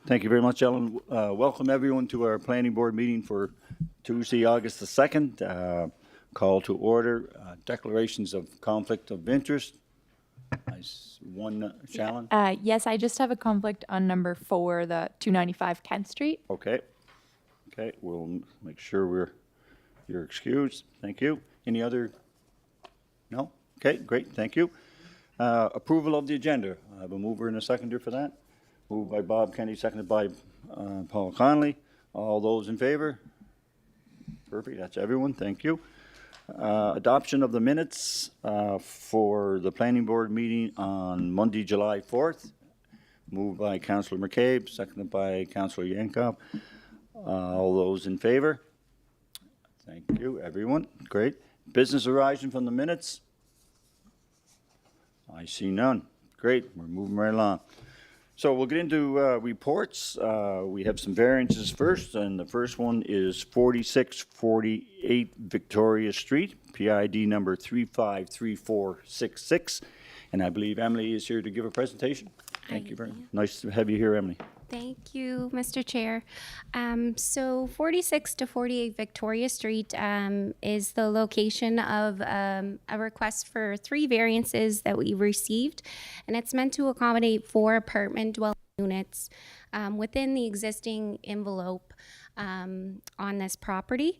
Thank you very much, Ellen. Welcome everyone to our planning board meeting for Tuesday, August the 2nd. Call to order, declarations of conflict of interest. Shalyn? Yes, I just have a conflict on number 4, the 295 Kent Street. Okay, we'll make sure you're excused. Thank you. Any other? No? Okay, great, thank you. Approval of the agenda. I have a mover and a seconder for that. Moved by Bob Kenny, seconded by Paul Connolly. All those in favor? Perfect, that's everyone, thank you. Adoption of the minutes for the planning board meeting on Monday, July 4th. Moved by Councillor McCabe, seconded by Councillor Yankov. All those in favor? Thank you, everyone. Great. Business arising from the minutes? I see none. Great, we're moving right along. So we'll get into reports. We have some variances first, and the first one is 4648 Victoria Street, PID number 353466. And I believe Emily is here to give a presentation. Thank you very much. Nice to have you here, Emily. Thank you, Mr. Chair. So 46 to 48 Victoria Street is the location of a request for 3 variances that we received, and it's meant to accommodate 4 apartment dwelling units within the existing envelope on this property.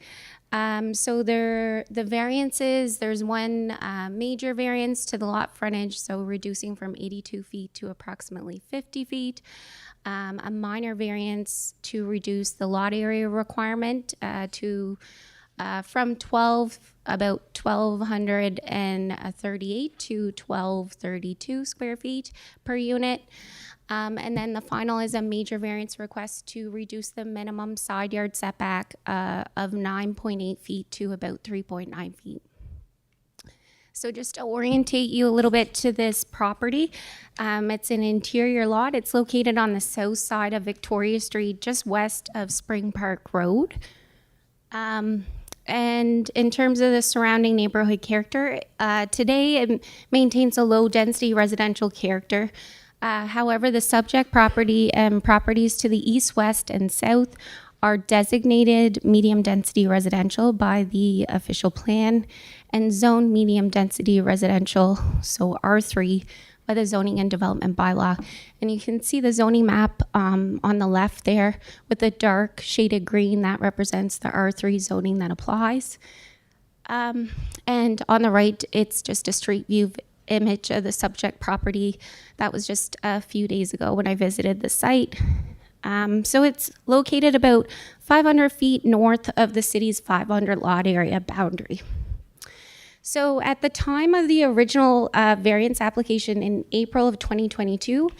So the variances, there's one major variance to the lot frontage, so reducing from 82 feet to approximately 50 feet. A minor variance to reduce the lot area requirement from about 1,238 to 1,232 square feet per unit. And then the final is a major variance request to reduce the minimum side yard setback of 9.8 feet to about 3.9 feet. So just to orientate you a little bit to this property, it's an interior lot. It's located on the south side of Victoria Street, just west of Spring Park Road. And in terms of the surrounding neighborhood character, today it maintains a low density residential character. However, the subject property and properties to the east, west, and south are designated medium density residential by the official plan and zone medium density residential, so R3, by the zoning and development bylaw. And you can see the zoning map on the left there with the dark shaded green that represents the R3 zoning that applies. And on the right, it's just a street view image of the subject property. That was just a few days ago when I visited the site. So it's located about 500 feet north of the city's 500 lot area boundary. So at the time of the original variance application in April of 2022,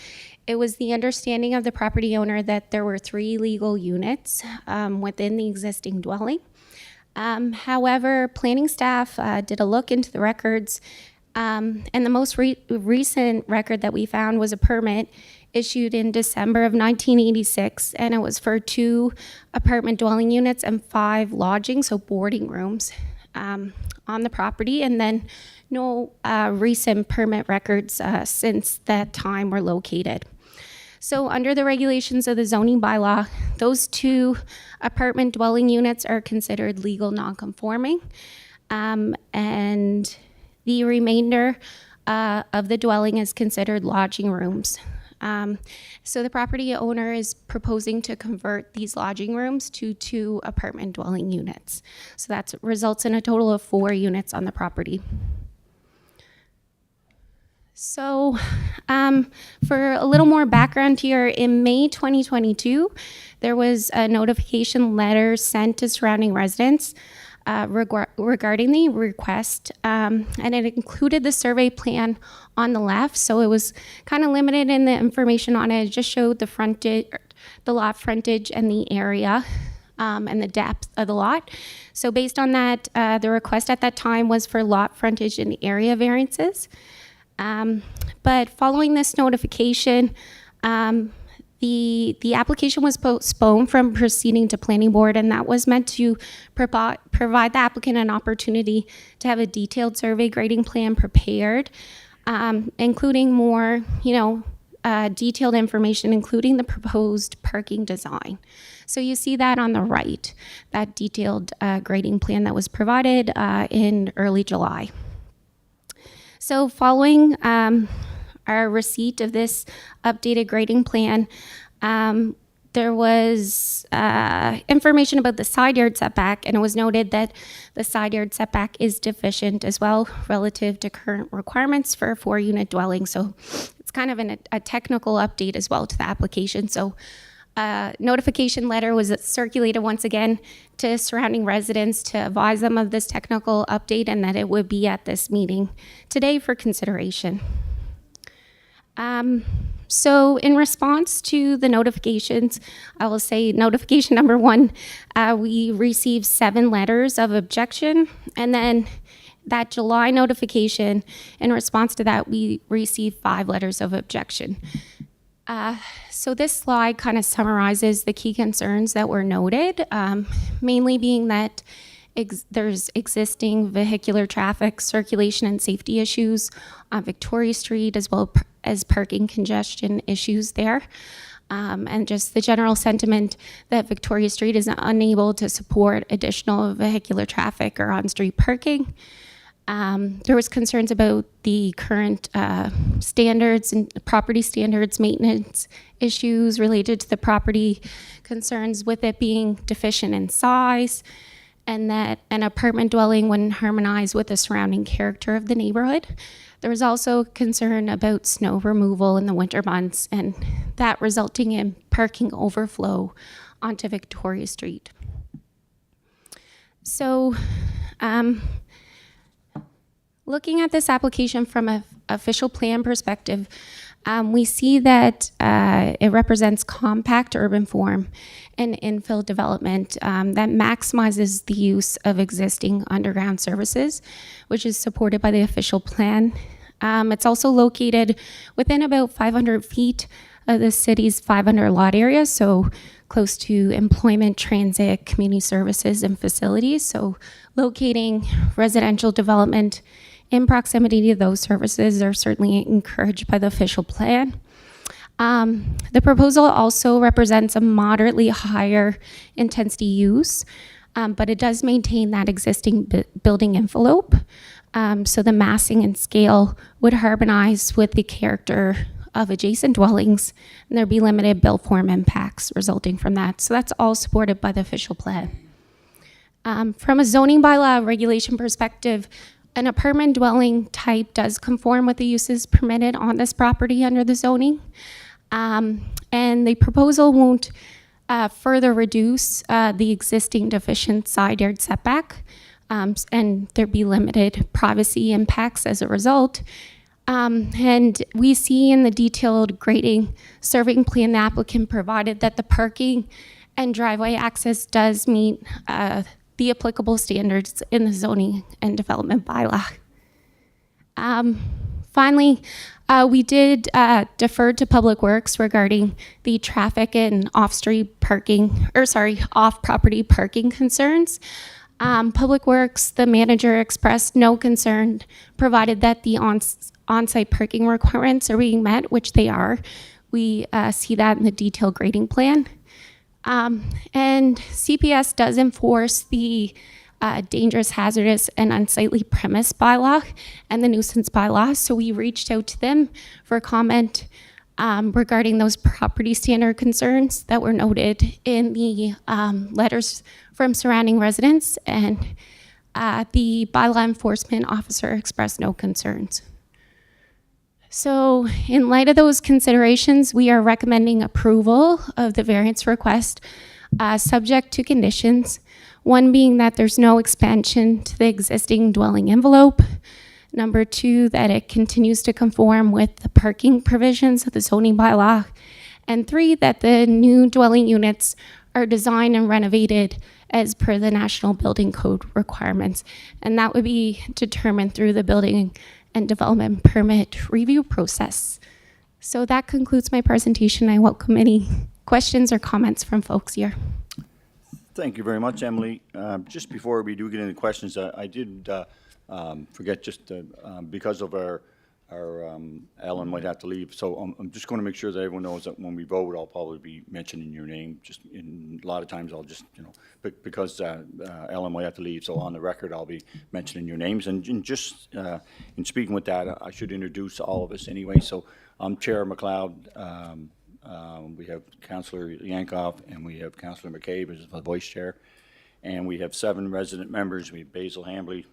it was the understanding of the property owner that there were 3 legal units within the existing dwelling. However, planning staff did a look into the records, and the most recent record that we found was a permit issued in December of 1986, and it was for 2 apartment dwelling units and 5 lodging, so boarding rooms, on the property, and then no recent permit records since that time were located. So under the regulations of the zoning bylaw, those 2 apartment dwelling units are considered legal non-conforming, and the remainder of the dwelling is considered lodging rooms. So the property owner is proposing to convert these lodging rooms to 2 apartment dwelling units. So that results in a total of 4 units on the property. So for a little more background here, in May 2022, there was a notification letter sent to surrounding residents regarding the request, and it included the survey plan on the left, so it was kind of limited in the information on it. It just showed the frontage, the lot frontage, and the area, and the depth of the lot. So based on that, the request at that time was for lot frontage and area variances. But following this notification, the application was postponed from proceeding to planning board, and that was meant to provide the applicant an opportunity to have a detailed survey grading plan prepared, including more, detailed information, including the proposed parking design. So you see that on the right, that detailed grading plan that was provided in early July. So following our receipt of this updated grading plan, there was information about the side yard setback, and it was noted that the side yard setback is deficient as well relative to current requirements for a 4-unit dwelling. So it's kind of a technical update as well to the application. So notification letter was circulated once again to surrounding residents to advise them of this technical update and that it would be at this meeting today for consideration. So in response to the notifications, I will say notification number 1, we received 7 letters of objection, and then that July notification, in response to that, we received 5 letters of objection. So this slide kind of summarizes the key concerns that were noted, mainly being that there's existing vehicular traffic, circulation, and safety issues on Victoria Street, as well as parking congestion issues there. And just the general sentiment that Victoria Street is unable to support additional vehicular traffic or on-street parking. There was concerns about the current standards and property standards, maintenance issues related to the property, concerns with it being deficient in size, and that an apartment dwelling wouldn't harmonize with the surrounding character of the neighborhood. There was also concern about snow removal in the winter months, and that resulting in parking overflow onto Victoria Street. So, looking at this application from an official plan perspective, we see that it represents compact urban form and infill development that maximizes the use of existing underground services, which is supported by the official plan. It's also located within about 500 feet of the city's 500 lot area, so close to employment, transit, community services, and facilities. So locating residential development in proximity to those services are certainly encouraged by the official plan. The proposal also represents a moderately higher intensity use, but it does maintain that existing building envelope. So the massing and scale would harmonize with the character of adjacent dwellings, and there'd be limited built form impacts resulting from that. So that's all supported by the official plan. From a zoning bylaw regulation perspective, an apartment dwelling type does conform with the uses permitted on this property under the zoning. And the proposal won't further reduce the existing deficient side yard setback, and there'd be limited privacy impacts as a result. And we see in the detailed grading serving plan the applicant provided that the parking and driveway access does meet the applicable standards in the zoning and development bylaw. Finally, we did defer to Public Works regarding the traffic and off-property parking concerns. Public Works, the manager expressed no concern, provided that the on-site parking requirements are being met, which they are. We see that in the detailed grading plan. And CPS does enforce the dangerous, hazardous, and unsightly premise bylaw and the nuisance bylaw. So we reached out to them for comment regarding those property standard concerns that were noted in the letters from surrounding residents, and the bylaw enforcement officer expressed no concerns. So in light of those considerations, we are recommending approval of the variance request subject to conditions. One being that there's no expansion to the existing dwelling envelope. Number 2, that it continues to conform with the parking provisions of the zoning bylaw. And 3, that the new dwelling units are designed and renovated as per the National Building Code requirements. And that would be determined through the building and development permit review process. So that concludes my presentation. I welcome any questions or comments from folks here. Thank you very much, Emily. Just before we do get into questions, I did forget just because of our Ellen might have to leave, so I'm just going to make sure that everyone knows that when we vote, I'll probably be mentioning your name. Just a lot of times I'll just, because Ellen might have to leave, so on the record, I'll be mentioning your names. And just in speaking with that, I should introduce all of us anyway. So I'm Chair McLeod. We have Councillor Yankoff, and we have Councillor McCabe as the Vice Chair. And we have 7 resident members. We have Basil Hambley,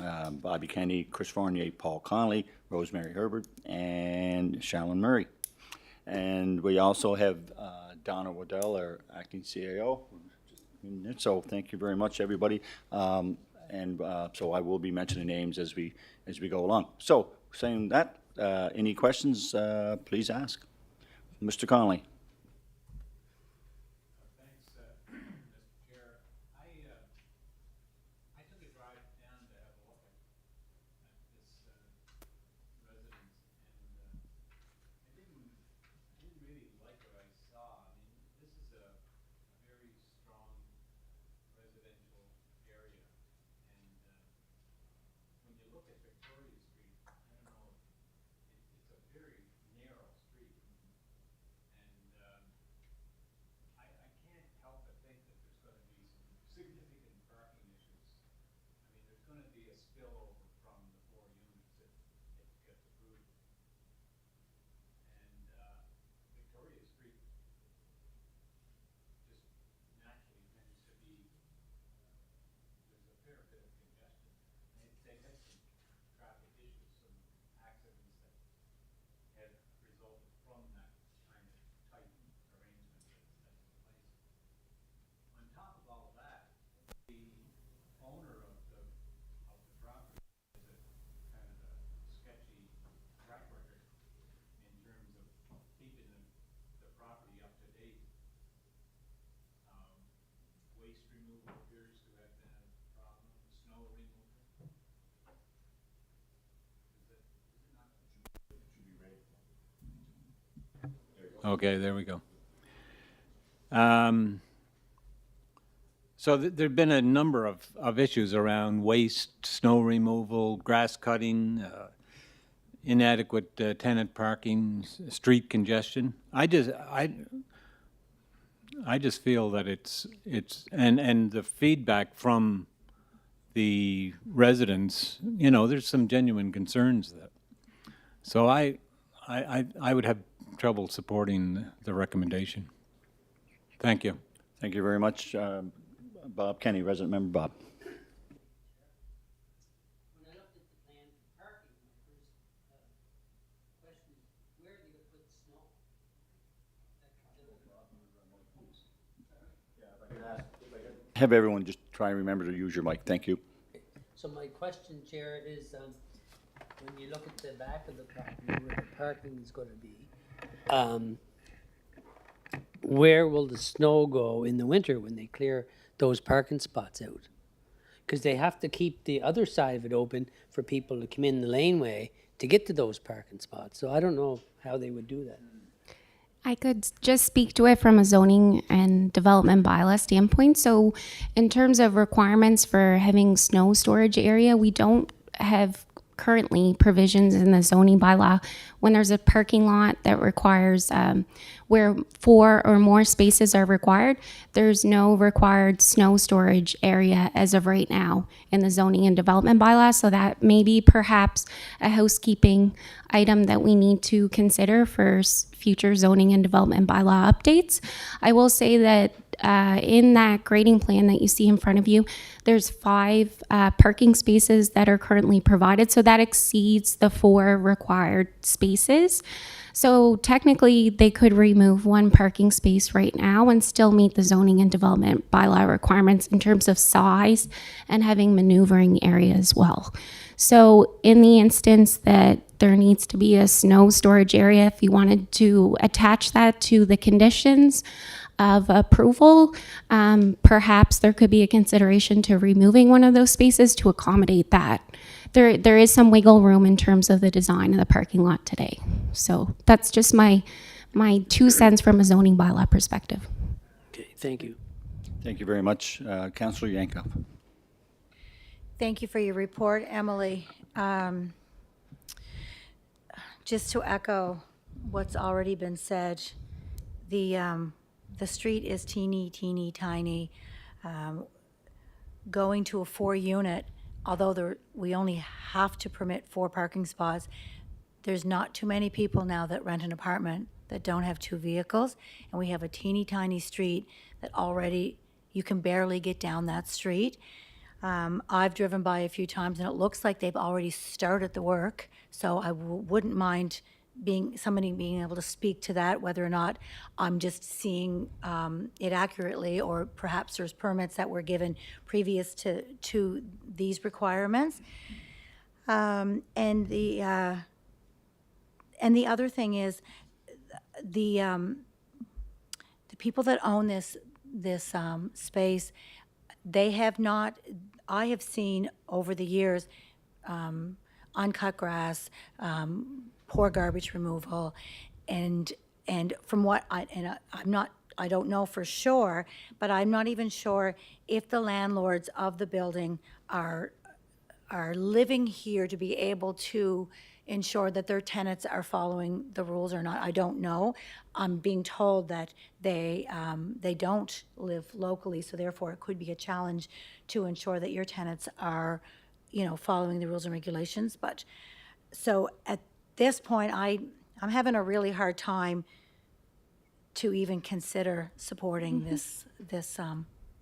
Bobby Kenny, Chris Fournier, Paul Connolly, Rosemary Herbert, and Shalon Murray. And we also have Donna Waddell, our acting CAO. So thank you very much, everybody. So I will be mentioning names as we go along. So saying that, any questions, please ask. Mr. Connolly. Okay, there we go. So there've been a number of issues around waste, snow removal, grass cutting, inadequate tenant parking, street congestion. I just feel that it's and the feedback from the residents, there's some genuine concerns that. So I would have trouble supporting the recommendation. Thank you. Thank you very much. Bob Kenny, resident member Bob. When I looked at the plan for parking, my first question is, where are they going to put the snow? Have everyone just try and remember to use your mic. Thank you. So my question, Chair, is when you look at the back of the property where the parking is going to be, where will the snow go in the winter when they clear those parking spots out? Because they have to keep the other side of it open for people to come in the laneway to get to those parking spots. So I don't know how they would do that. I could just speak to it from a zoning and development bylaw standpoint. So in terms of requirements for having snow storage area, we don't have currently provisions in the zoning bylaw when there's a parking lot that requires where 4 or more spaces are required. There's no required snow storage area as of right now in the zoning and development bylaw. So that may be perhaps a housekeeping item that we need to consider for future zoning and development bylaw updates. I will say that in that grading plan that you see in front of you, there's 5 parking spaces that are currently provided. So that exceeds the 4 required spaces. So technically they could remove 1 parking space right now and still meet the zoning and development bylaw requirements in terms of size and having maneuvering area as well. So in the instance that there needs to be a snow storage area, if you wanted to attach that to the conditions of approval, perhaps there could be a consideration to removing one of those spaces to accommodate that. There is some wiggle room in terms of the design of the parking lot today. So that's just my 2 cents from a zoning bylaw perspective. Okay, thank you. Thank you very much. Councillor Yankoff. Thank you for your report, Emily. Just to echo what's already been said, the street is teeny, teeny, tiny. Going to a 4-unit, although we only have to permit 4 parking spots, there's not too many people now that rent an apartment that don't have 2 vehicles, and we have a teeny tiny street that already, you can barely get down that street. I've driven by a few times, and it looks like they've already started the work, so I wouldn't mind somebody being able to speak to that, whether or not I'm just seeing it accurately, or perhaps there's permits that were given previous to these requirements. And the other thing is, the people that own this space, they have not, I have seen over the years, uncut grass, poor garbage removal, and from what I don't know for sure, but I'm not even sure if the landlords of the building are living here to be able to ensure that their tenants are following the rules or not. I don't know. I'm being told that they don't live locally, so therefore it could be a challenge to ensure that your tenants are, following the rules and regulations. But so at this point, I'm having a really hard time to even consider supporting this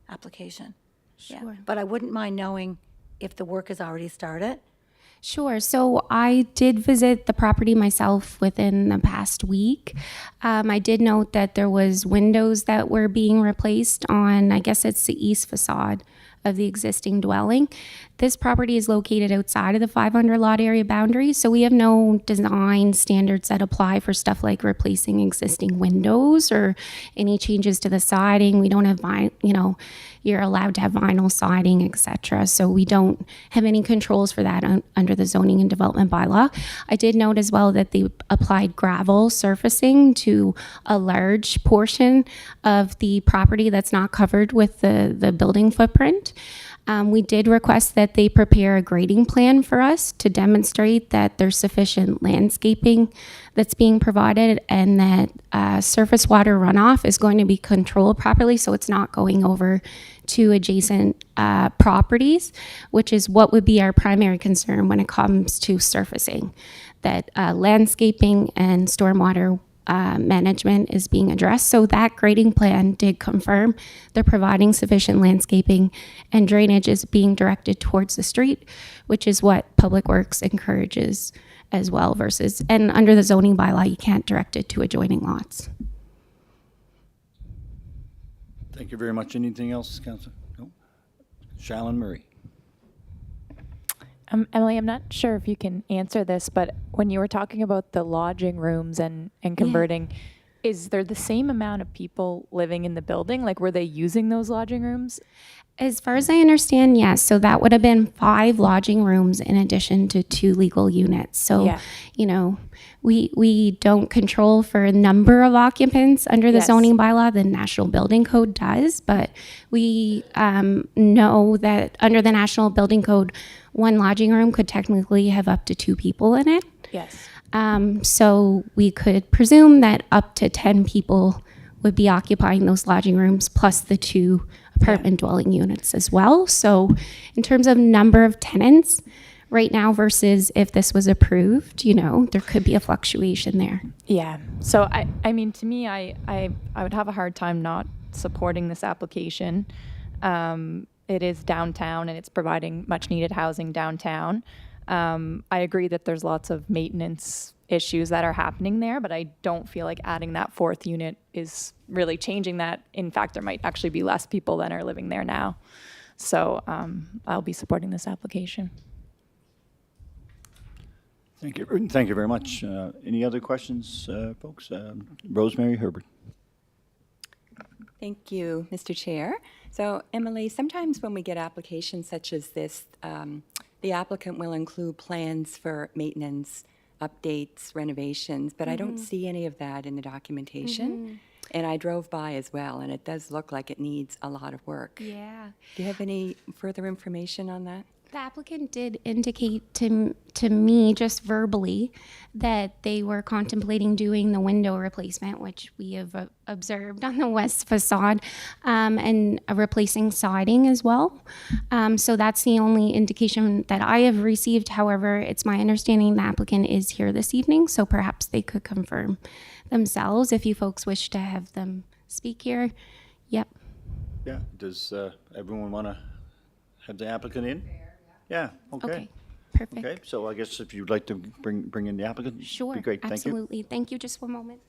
application. Yeah. Sure. But I wouldn't mind knowing if the work has already started. Sure. So I did visit the property myself within the past week. I did note that there was windows that were being replaced on, I guess it's the east facade of the existing dwelling. This property is located outside of the 500 lot area boundary, so we have no design standards that apply for stuff like replacing existing windows or any changes to the siding. We don't have, you're allowed to have vinyl siding, etc. So we don't have any controls for that under the zoning and development bylaw. I did note as well that they applied gravel surfacing to a large portion of the property that's not covered with the building footprint. We did request that they prepare a grading plan for us to demonstrate that there's sufficient landscaping that's being provided, and that surface water runoff is going to be controlled properly, so it's not going over to adjacent properties, which is what would be our primary concern when it comes to surfacing, that landscaping and stormwater management is being addressed. So that grading plan did confirm they're providing sufficient landscaping, and drainage is being directed towards the street, which is what Public Works encourages as well, and under the zoning bylaw, you can't direct it to adjoining lots. Thank you very much. Anything else, Councillor? No? Shallon Murray. Emily, I'm not sure if you can answer this, but when you were talking about the lodging rooms and converting, is there the same amount of people living in the building? Like, were they using those lodging rooms? As far as I understand, yes. So that would have been 5 lodging rooms in addition to 2 legal units. So, we don't control for a number of occupants under the zoning bylaw. The National Building Code does, but we know that under the National Building Code, 1 lodging room could technically have up to 2 people in it. Yes. So we could presume that up to 10 people would be occupying those lodging rooms, plus the 2 apartment dwelling units as well. So in terms of number of tenants right now versus if this was approved, there could be a fluctuation there. Yeah. So I mean, to me, I would have a hard time not supporting this application. It is downtown and it's providing much needed housing downtown. I agree that there's lots of maintenance issues that are happening there, but I don't feel like adding that 4th unit is really changing that. In fact, there might actually be less people than are living there now. So I'll be supporting this application. Thank you. Thank you very much. Any other questions, folks? Rosemary Herbert. Thank you, Mr. Chair. So, Emily, sometimes when we get applications such as this, the applicant will include plans for maintenance, updates, renovations, but I don't see any of that in the documentation. And I drove by as well, and it does look like it needs a lot of work. Yeah. Do you have any further information on that? The applicant did indicate to me just verbally that they were contemplating doing the window replacement, which we have observed on the west facade, and replacing siding as well. So that's the only indication that I have received. However, it's my understanding the applicant is here this evening, so perhaps they could confirm themselves if you folks wish to have them speak here. Yep. Yeah, does everyone want to have the applicant in? Yeah, okay. Okay. Perfect. Okay, so I guess if you'd like to bring in the applicant, Sure. be great, thank you. Absolutely. Thank you. Just one moment.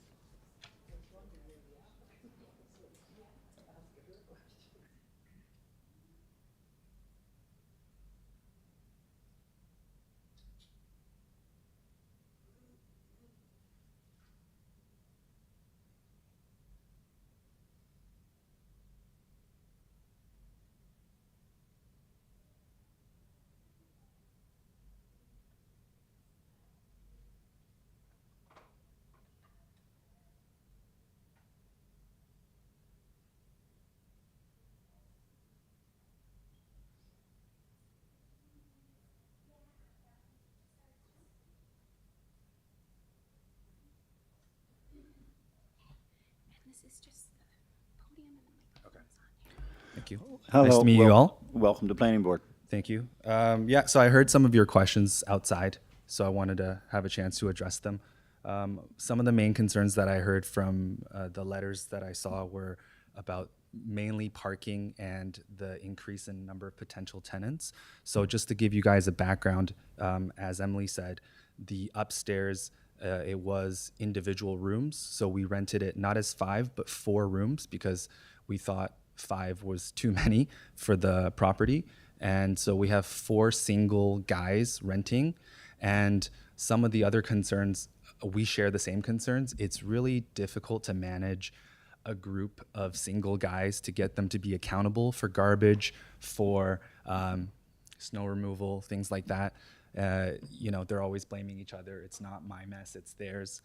This is just the podium and the microphone's on. Thank you. Hello, Nice to meet you all. Welcome to Planning Board. Thank you. Yeah, so I heard some of your questions outside, so I wanted to have a chance to address them. Some of the main concerns that I heard from the letters that I saw were about mainly parking and the increase in number of potential tenants. So just to give you guys a background, as Emily said, the upstairs, it was individual rooms. So we rented it not as 5, but 4 rooms because we thought 5 was too many for the property. And so we have 4 single guys renting. And some of the other concerns, we share the same concerns. It's really difficult to manage a group of single guys to get them to be accountable for garbage, for snow removal, things like that. They're always blaming each other. It's not my mess, it's theirs.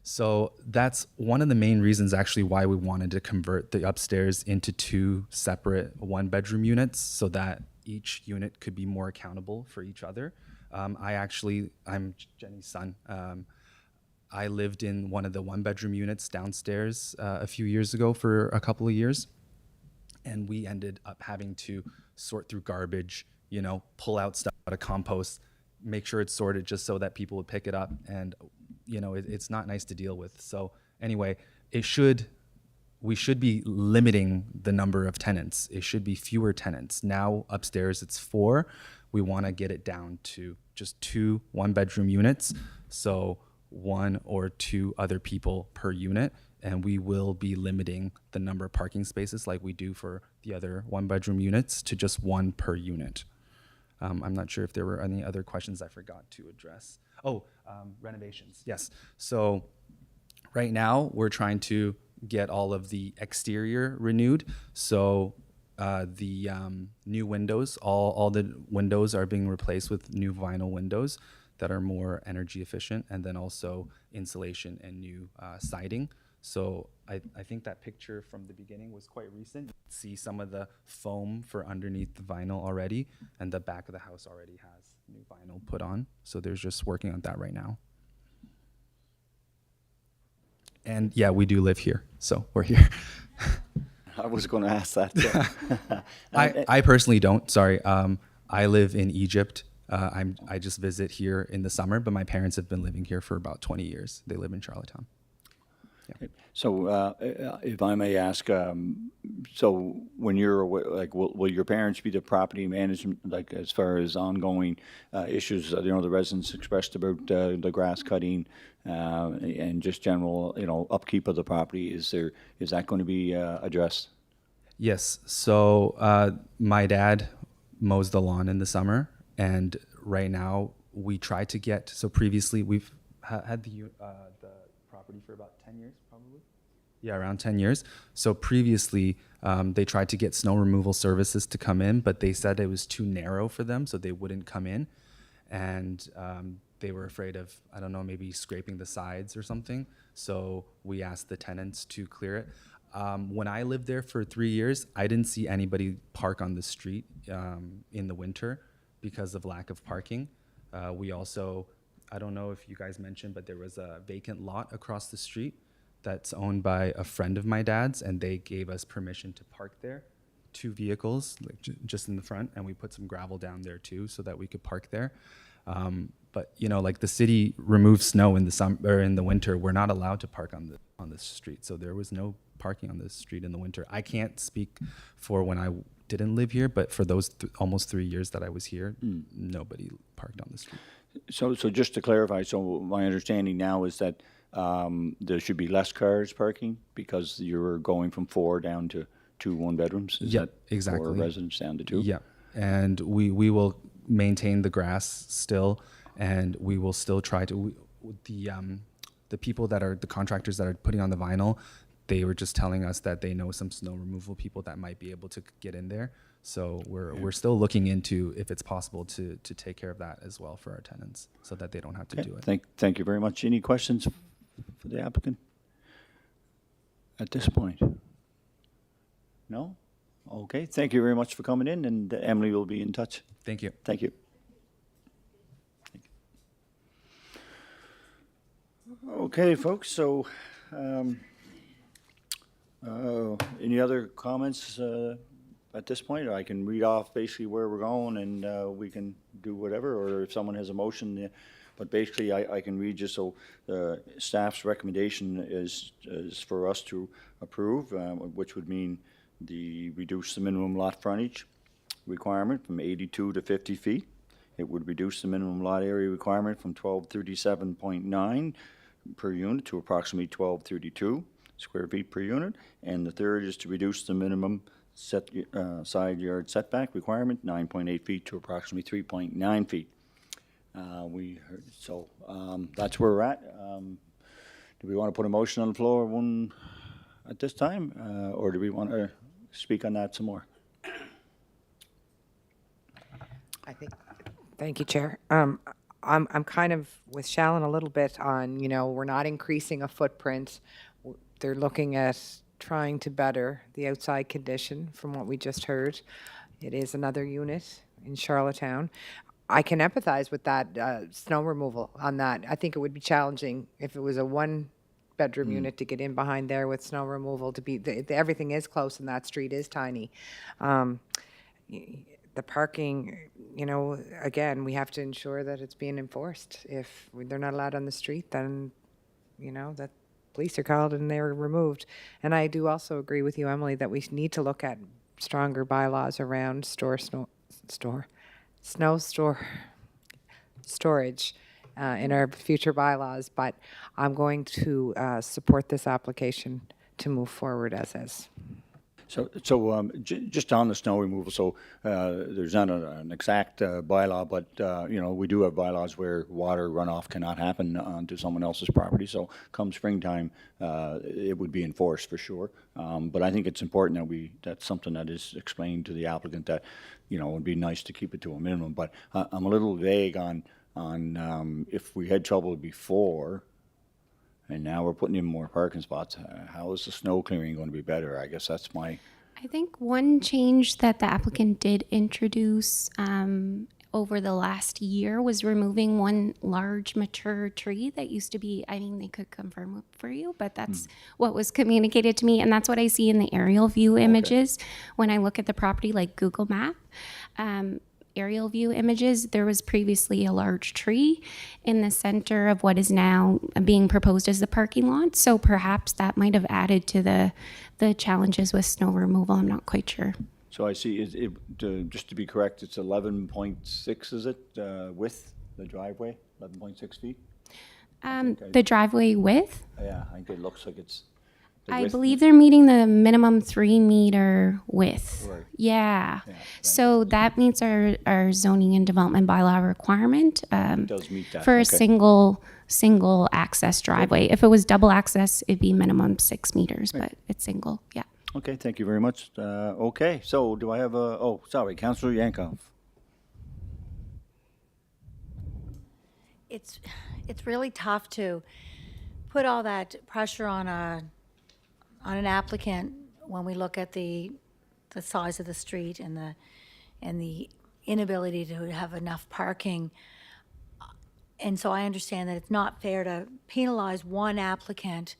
So that's one of the main reasons actually why we wanted to convert the upstairs into 2 separate 1-bedroom units so that each unit could be more accountable for each other. I'm Jenny's son. I lived in one of the 1-bedroom units downstairs a few years ago for a couple of years. And we ended up having to sort through garbage, pull out stuff out of compost, make sure it's sorted just so that people would pick it up. And, it's not nice to deal with. So anyway, we should be limiting the number of tenants. It should be fewer tenants. Now upstairs it's 4. We want to get it down to just 2 1-bedroom units. So 1 or 2 other people per unit. And we will be limiting the number of parking spaces like we do for the other 1-bedroom units to just 1 per unit. I'm not sure if there were any other questions I forgot to address. Renovations, yes. So right now we're trying to get all of the exterior renewed. So the new windows, all the windows are being replaced with new vinyl windows that are more energy efficient, and then also insulation and new siding. So I think that picture from the beginning was quite recent. You can see some of the foam for underneath the vinyl already, and the back of the house already has new vinyl put on. So there's just working on that right now. And yeah, we do live here, so we're here. I was going to ask that. So. I personally don't, sorry. I live in Egypt. I just visit here in the summer, but my parents have been living here for about 20 years. They live in Charlottetown. Yeah. So, if I may ask, so when you're away, like, will your parents be the property management, like as far as ongoing issues? The residents expressed about the grass cutting and just general, upkeep of the property. Is that going to be addressed? Yes. So my dad mows the lawn in the summer, and right now we try to get. So previously we've had the property for about 10 years, probably. Yeah, around 10 years. So previously, they tried to get snow removal services to come in, but they said it was too narrow for them, so they wouldn't come in. And they were afraid of, I don't know, maybe scraping the sides or something. So we asked the tenants to clear it. When I lived there for 3 years, I didn't see anybody park on the street in the winter. because of lack of parking. We also, I don't know if you guys mentioned, but there was a vacant lot across the street that's owned by a friend of my dad's, and they gave us permission to park there, 2 vehicles, like just in the front, and we put some gravel down there too, so that we could park there. But you know, like the city removes snow in the summer or in the winter, we're not allowed to park on the street. So there was no parking on the street in the winter. I can't speak for when I didn't live here, but for those almost 3 years that I was here, nobody parked on the street. So just to clarify, so my understanding now is that there should be less cars parking because you're going from 4 down to 2 one-bedrooms? Is Yeah, that exactly. 4 residents down to 2? Yeah, and we will maintain the grass still, and we will still try to, the people that are, the contractors that are putting on the vinyl, they were just telling us that they know some snow removal people that might be able to get in there. So we're still looking into if it's possible to take care of that as well for our tenants, so that they don't have to do it. Thank you very much. Any questions for the applicant at this point? No? Okay, thank you very much for coming in, and Emily will be in touch. Thank you. Thank you. Okay, folks, so any other comments at this point? I can read off basically where we're going, and we can do whatever, or if someone has a motion. But basically, I can read just so staff's recommendation is for us to approve, which would mean reduce the minimum lot frontage requirement from 82 to 50 feet. It would reduce the minimum lot area requirement from 1237.9 per unit to approximately 1232 square feet per unit. And the third is to reduce the minimum side yard setback requirement, 9.8 feet to approximately 3.9 feet. That's where we're at. Do we want to put a motion on the floor at this time, or do we want to speak on that some more? Thank you, Chair. I'm kind of with Shallon a little bit on, we're not increasing a footprint. They're looking at trying to better the outside condition from what we just heard. It is another unit in Charlottetown. I can empathize with that snow removal on that. I think it would be challenging if it was a one-bedroom unit to get in behind there with snow removal. Everything is close and that street is tiny. The parking, again, we have to ensure that it's being enforced. If they're not allowed on the street, then, that police are called and they're removed. And I do also agree with you, Emily, that we need to look at stronger bylaws around snow storage in our future bylaws. But I'm going to support this application to move forward as is. So just on the snow removal, so there's not an exact bylaw, but we do have bylaws where water runoff cannot happen onto someone else's property. So come springtime, it would be enforced for sure. But I think it's important that that's something that is explained to the applicant that it would be nice to keep it to a minimum. But I'm a little vague on if we had trouble before. And now we're putting in more parking spots. How is the snow clearing going to be better? I guess that's my... I think one change that the applicant did introduce over the last year was removing one large mature tree that used to be, they could confirm for you, but that's what was communicated to me. And that's what I see in the aerial view images when I look at the property like Google Map. Aerial view images, there was previously a large tree in the center of what is now being proposed as the parking lot. So perhaps that might have added to the challenges with snow removal. I'm not quite sure. So I see, just to be correct, it's 11.6, is it, width, the driveway, 11.6 feet? The driveway width? Yeah, I think it looks like it's... I believe they're meeting the minimum 3-meter width. Right. Yeah. So that meets our zoning and development bylaw requirement It does meet that. for a Okay. single access driveway. If it was double access, it'd be minimum 6 meters, but it's single. Yeah. Okay, thank you very much. Okay, so do I have Councillor Yankov. It's really tough to put all that pressure on an applicant when we look at the size of the street and the inability to have enough parking. And so I understand that it's not fair to penalize one applicant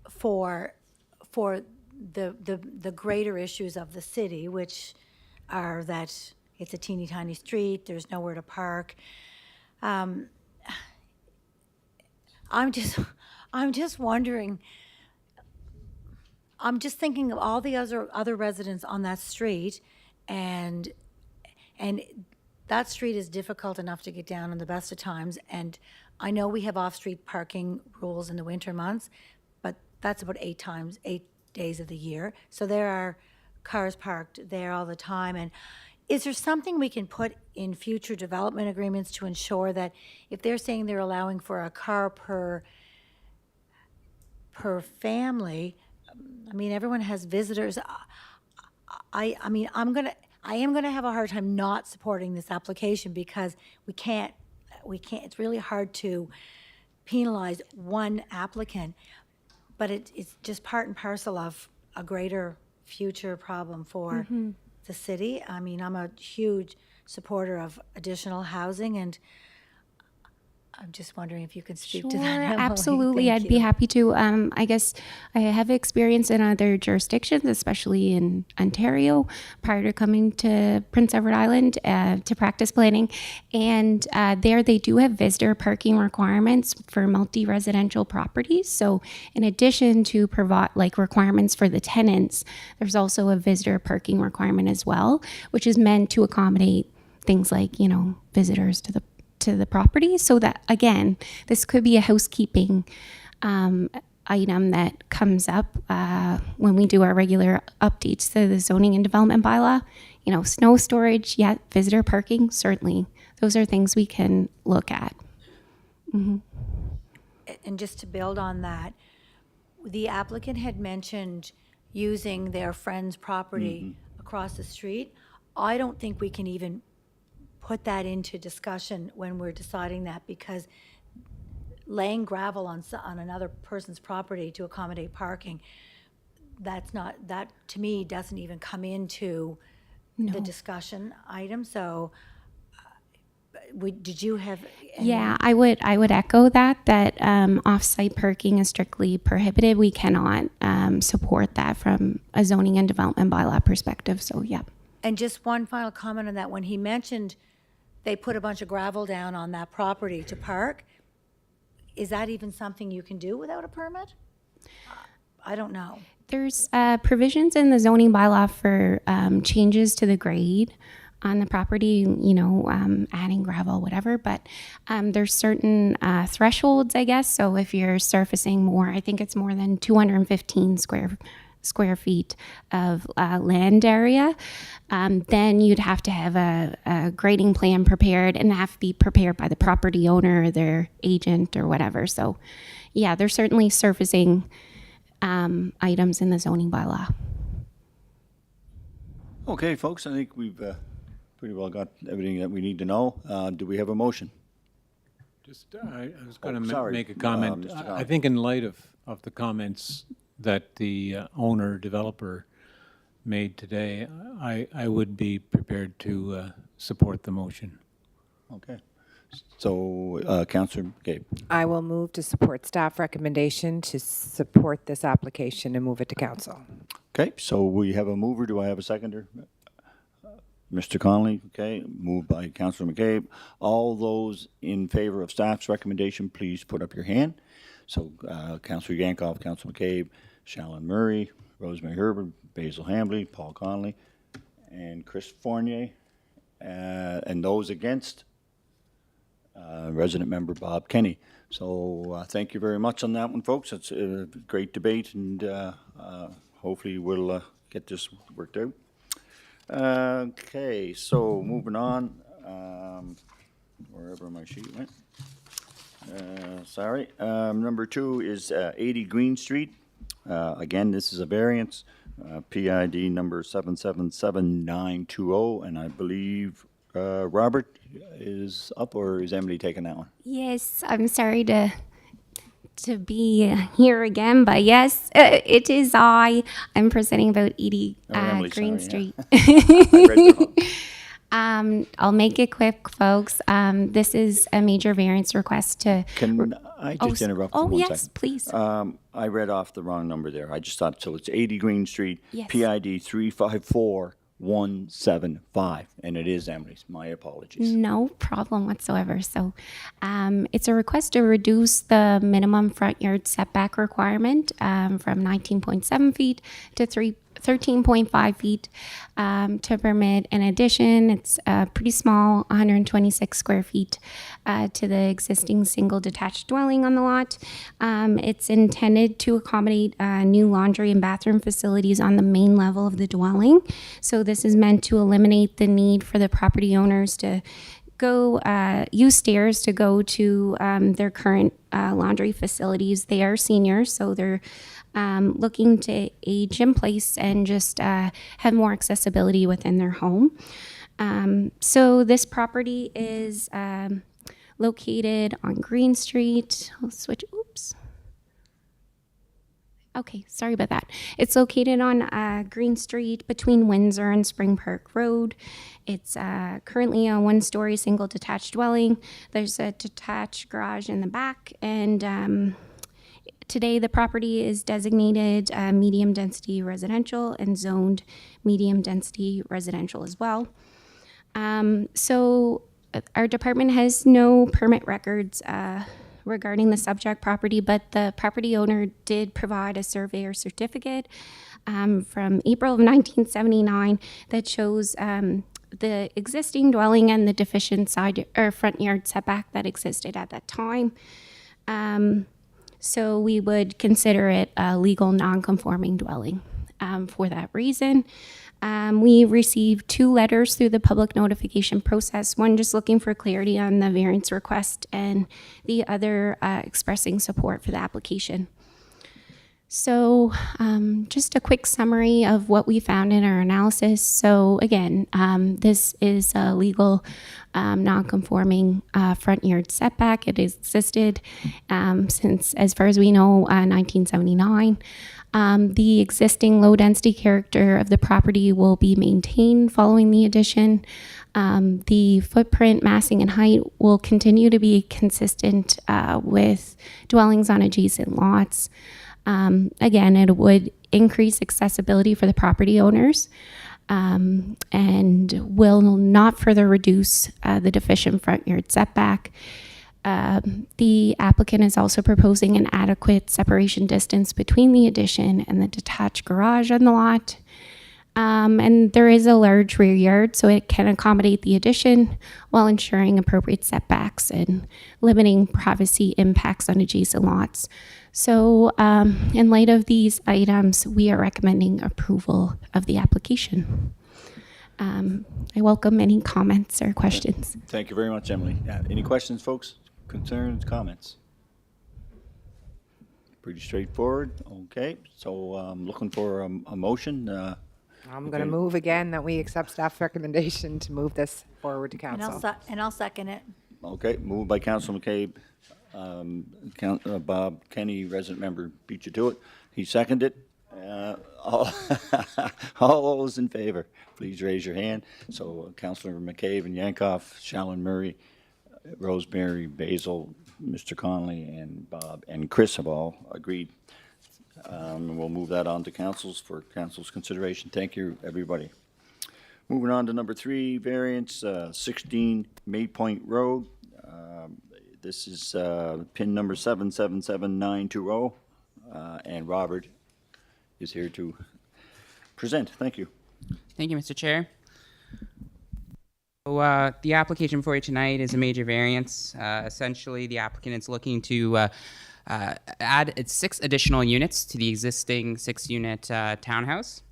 for the greater issues of the city, which are that it's a teeny tiny street, there's nowhere to park. I'm just wondering, I'm just thinking of all the other residents on that street, and that street is difficult enough to get down in the best of times, and I know we have off-street parking rules in the winter months, but that's about 8 days of the year. So there are cars parked there all the time. And is there something we can put in future development agreements to ensure that if they're saying they're allowing for a car per family, I mean, everyone has visitors. I am gonna have a hard time not supporting this application because we can't, it's really hard to penalize one applicant, but it's just part and parcel of a greater future problem for the city. I mean, I'm a huge supporter of additional housing, and I'm just wondering if you could speak to that, Emily. Absolutely. Thank I'd be you. happy to. I guess I have experience in other jurisdictions, especially in Ontario, prior to coming to Prince Edward Island to practice planning. And there they do have visitor parking requirements for multi-residential properties. So in addition to provide like requirements for the tenants, there's also a visitor parking requirement as well, which is meant to accommodate things like, visitors to the property. So that, again, this could be a housekeeping item that comes up when we do our regular updates to the zoning and development bylaw. Snow storage, visitor parking, certainly. Those are things we can look at. And just to build on that, the applicant had mentioned using their friend's property across the street. I don't think we can even put that into discussion when we're deciding that, because laying gravel on another person's property to accommodate parking, that to me doesn't even come into the discussion item. So did you have any? Yeah, I would echo that off-site parking is strictly prohibited. We cannot support that from a zoning and development bylaw perspective. So yeah. And just one final comment on that. When he mentioned they put a bunch of gravel down on that property to park, is that even something you can do without a permit? I don't know. There's provisions in the zoning bylaw for changes to the grade on the property, adding gravel, whatever. But there's certain thresholds, I guess. So if you're surfacing more, I think it's more than 215 square feet of land area, then you'd have to have a grading plan prepared, and have to be prepared by the property owner or their agent or whatever. So yeah, there's certainly surfacing items in the zoning bylaw. Okay, folks, I think we've pretty well got everything that we need to know. Do we have a motion? Just, I was going to sorry, make a comment. Mr. I Collins. think in light of the comments that the owner developer made today, I would be prepared to support the motion. Okay. So, Councillor McCabe. I will move to support staff recommendation to support this application and move it to council. Okay, so we have a mover. Do I have a seconder? Mr. Connolly, okay, moved by Councillor McCabe. All those in favor of staff's recommendation, please put up your hand. So, Councillor Yankoff, Councillor McCabe, Shallon Murray, Rosemary Herbert, Basil Hambley, Paul Connolly, and Chris Fournier. And those against, resident member Bob Kenny. So thank you very much on that one, folks. It's a great debate, and hopefully we'll get this worked out. Okay, so moving on, wherever my sheet went. Sorry. Number 2 is 80 Green Street. Again, this is a variance, PID number 7777920, and I believe Robert is up, or is Emily taking that one? Yes, I'm sorry to be here again, but yes, it is I. I'm presenting about 80 Oh, Emily, Green sorry, Street. I read it wrong. I'll make it quick, folks. This is a major variance request to. Can I just interrupt for Oh, 1 yes, second? please. I read off the wrong number there. I just thought, so it's 80 Green Street, Yes. PID 354175, and it is Emily's. My apologies. No problem whatsoever. So it's a request to reduce the minimum front yard setback requirement from 19.7 feet to 13.5 feet to permit an addition. It's pretty small, 126 square feet to the existing single detached dwelling on the lot. It's intended to accommodate new laundry and bathroom facilities on the main level of the dwelling. So this is meant to eliminate the need for the property owners to go use stairs to go to their current laundry facilities. They are seniors, so they're looking to age in place and just have more accessibility within their home. So this property is located on Green Street. I'll switch. Oops. Okay, sorry about that. It's located on Green Street between Windsor and Spring Park Road. It's currently a one-story single detached dwelling. There's a detached garage in the back, and today the property is designated medium-density residential and zoned medium-density residential as well. So our department has no permit records regarding the subject property, but the property owner did provide a surveyor certificate from April of 1979 that shows the existing dwelling and the deficient side or front yard setback that existed at that time. So we would consider it a legal non-conforming dwelling for that reason. We received 2 letters through the public notification process, one just looking for clarity on the variance request and the other expressing support for the application. So just a quick summary of what we found in our analysis. So again, this is a legal non-conforming front yard setback. It existed since, as far as we know, 1979. The existing low-density character of the property will be maintained following the addition. The footprint, massing, and height will continue to be consistent with dwellings on adjacent lots. Again, it would increase accessibility for the property owners and will not further reduce the deficient front yard setback. The applicant is also proposing an adequate separation distance between the addition and the detached garage on the lot. And there is a large rear yard, so it can accommodate the addition while ensuring appropriate setbacks and limiting privacy impacts on adjacent lots. So in light of these items, we are recommending approval of the application. I welcome any comments or questions. Thank you very much, Emily. Any questions, folks? Concerns, comments? Pretty straightforward. Okay, so I'm looking for a motion. I'm going to move again that we accept staff recommendation to move this forward to And council. I'll second it. Okay, moved by Councilor McCabe. Bob Kenny, resident member, beat you to it. He seconded it. All those in favor, please raise your hand. So Councilor McCabe and Yankoff, Shallon Murray, Rosemary, Basil, Mr. Connolly, and Bob and Chris have all agreed. And we'll move that on to council's consideration. Thank you, everybody. Moving on to number 3, variance 16 May Point Road. This is pin number 777920, and Robert is here to present. Thank you. Thank you, Mr. Chair. So, the application for you tonight is a major variance. Essentially, the applicant is looking to add 6 additional units to the existing 6-unit townhouse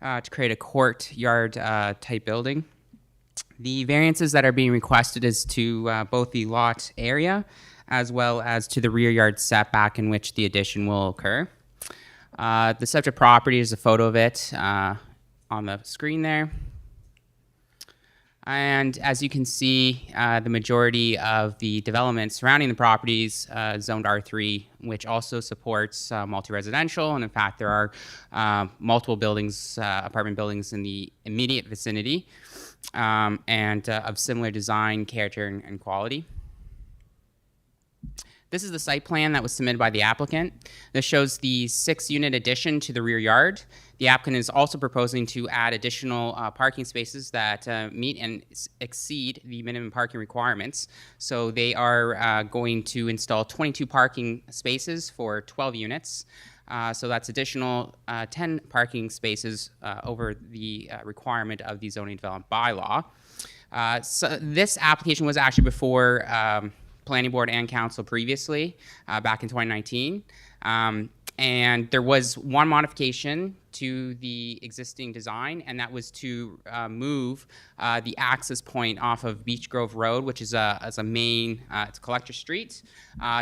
to create a courtyard type building. The variances that are being requested is to both the lot area as well as to the rear yard setback in which the addition will occur. The subject property is a photo of it on the screen there. And as you can see, the majority of the development surrounding the properties zoned R3, which also supports multi-residential. And in fact, there are multiple buildings, apartment buildings in the immediate vicinity and of similar design, character, and quality. This is the site plan that was submitted by the applicant. This shows the 6-unit addition to the rear yard. The applicant is also proposing to add additional parking spaces that meet and exceed the minimum parking requirements. So they are going to install 22 parking spaces for 12 units. So that's additional 10 parking spaces over the requirement of the zoning development bylaw. So this application was actually before Planning Board and Council previously, back in 2019. And there was one modification to the existing design, and that was to move the access point off of Beach Grove Road, which is as a main, it's a collector street,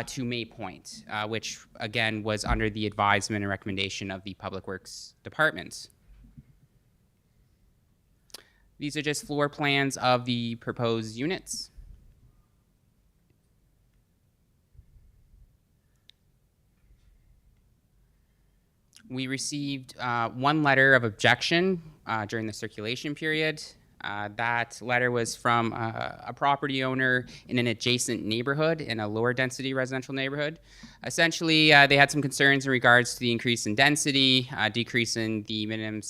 to May Point, which again was under the advisement and recommendation of the Public Works Department. These are just floor plans of the proposed units. We received one letter of objection during the circulation period. That letter was from a property owner in an adjacent neighborhood, in a lower density residential neighborhood. Essentially, they had some concerns in regards to the increase in density, decrease in the minimum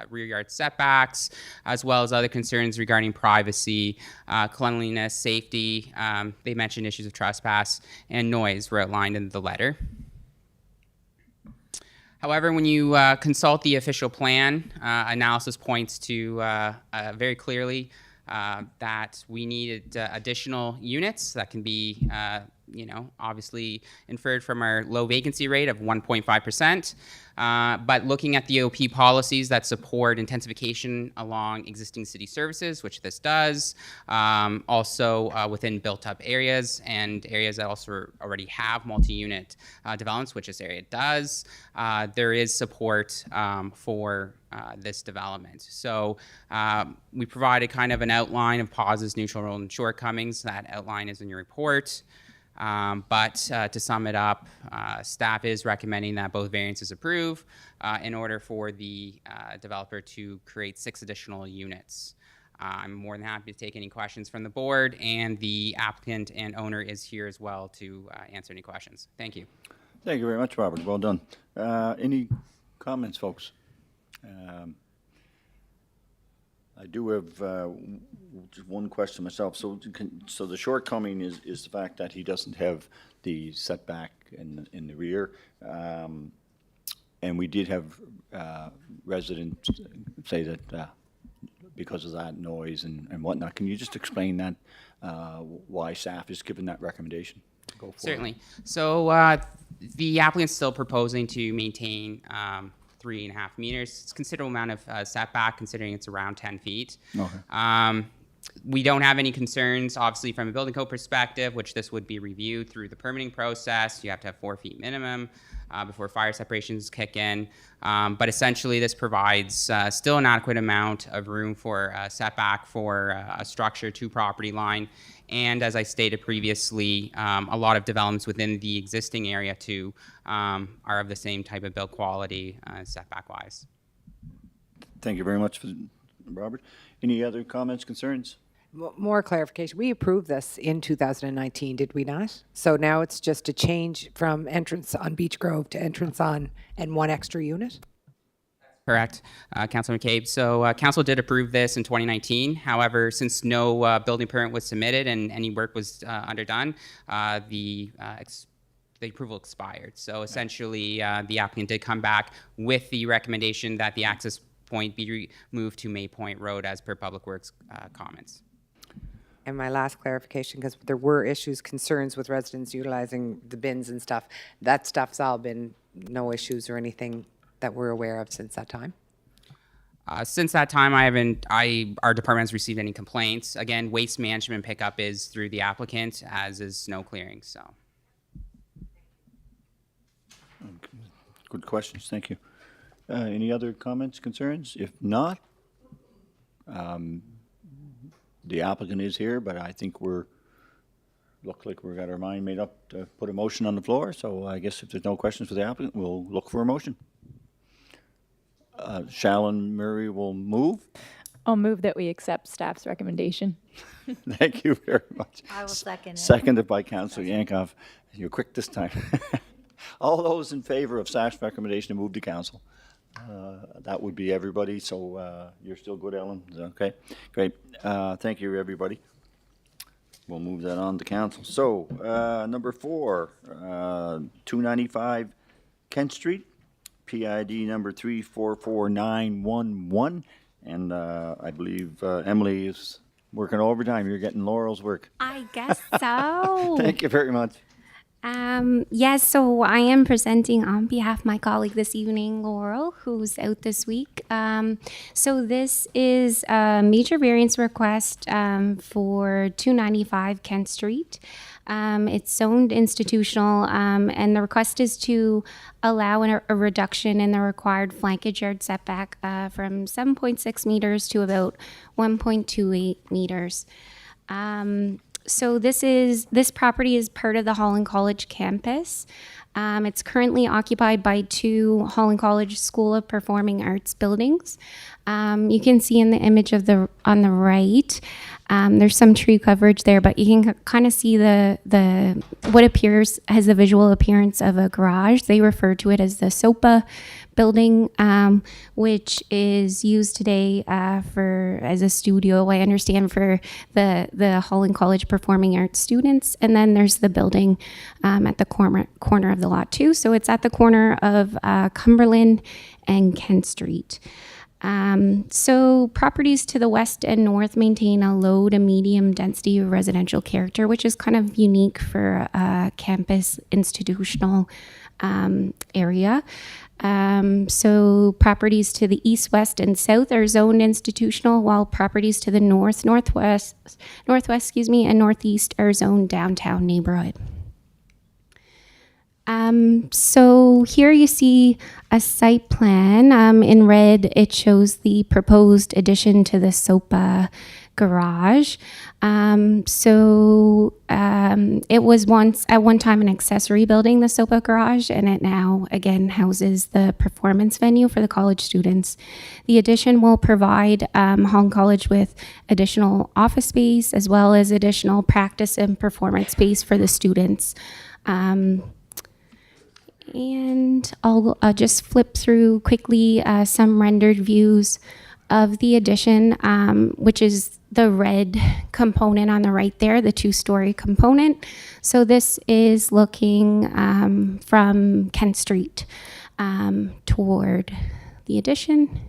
rear yard setbacks, as well as other concerns regarding privacy, cleanliness, safety. They mentioned issues of trespass and noise were outlined in the letter. However, when you consult the official plan, analysis points to very clearly that we needed additional units that can be, obviously inferred from our low vacancy rate of 1.5%. But looking at the OP policies that support intensification along existing city services, which this does, also within built-up areas and areas that also already have multi-unit developments, which this area does, there is support for this development. So we provided kind of an outline of positives, neutral, and shortcomings. That outline is in your report. But to sum it up, staff is recommending that both variances approve in order for the developer to create 6 additional units. I'm more than happy to take any questions from the board, and the applicant and owner is here as well to answer any questions. Thank you. Thank you very much, Robert. Well done. Any comments, folks? I do have just one question myself. So the shortcoming is the fact that he doesn't have the setback in the rear. And we did have residents say that because of that noise and whatnot. Can you just explain that, why staff is giving that recommendation? Go for Certainly. So the applicant's still proposing to maintain 3.5 meters. It's a considerable amount of setback, considering it's around 10 feet. Okay. We don't have any concerns, obviously, from a building code perspective, which this would be reviewed through the permitting process. You have to have 4 feet minimum before fire separations kick in. But essentially, this provides still an adequate amount of room for setback for a structure to property line. And as I stated previously, a lot of developments within the existing area too are of the same type of build quality setback-wise. Thank you very much, Robert. Any other comments, concerns? More clarification. We approved this in 2019, did we not? So now it's just a change from entrance on Beach Grove to entrance on and 1 extra unit? Correct, Councilor McCabe. So council did approve this in 2019. However, since no building permit was submitted and any work was underdone, the approval expired. So essentially, the applicant did come back with the recommendation that the access point be moved to May Point Road as per Public Works comments. And my last clarification, because there were issues, concerns with residents utilizing the bins and stuff. That stuff's all been no issues or anything that we're aware of since that time? Since that time, our department has received any complaints. Again, waste management pickup is through the applicant, as is snow clearing, so. Good questions, thank you. Any other comments, concerns? If not, the applicant is here, but I think look like we've got our mind made up to put a motion on the floor, so I guess if there's no questions for the applicant, we'll look for a motion. Shallon Murray will move. I'll move that we accept staff's recommendation. Thank you very much. I will second it. Seconded by Councillor Yankoff. You're quick this time. All those in favor of staff's recommendation to move to council? That would be everybody, so you're still good, Ellen? Is that okay? Great. Thank you, everybody. We'll move that on to council. So, number 4, 295 Kent Street, PID number 344911. And I believe Emily is working overtime. You're getting Laurel's work. I guess so. Thank you very much. Yes, so I am presenting on behalf of my colleague this evening, Laurel, who's out this week. So this is a major variance request for 295 Kent Street. It's zoned institutional, and the request is to allow a reduction in the required flankage yard setback from 7.6 meters to about 1.28 meters. So this property is part of the Holland College campus. It's currently occupied by 2 Holland College School of Performing Arts buildings. You can see in the image on the right, there's some tree coverage there, but you can kind of see the what appears as the visual appearance of a garage. They refer to it as the SOPA building, which is used today as a studio, I understand, for the Holland College Performing Arts students. And then there's the building at the corner of the lot too. So it's at the corner of Cumberland and Kent Street. So properties to the west and north maintain a low to medium density of residential character, which is kind of unique for a campus institutional area. So properties to the east, west, and south are zoned institutional, while properties to the northwest, and northeast are zoned downtown neighborhood. So here you see a site plan. In red, it shows the proposed addition to the SOPA garage. It was at one time an accessory building, the SOPA garage, and it now again houses the performance venue for the college students. The addition will provide Holland College with additional office space as well as additional practice and performance space for the students. And I'll just flip through quickly some rendered views of the addition, which is the red component on the right there, the 2-story component. So this is looking from Kent Street toward the addition.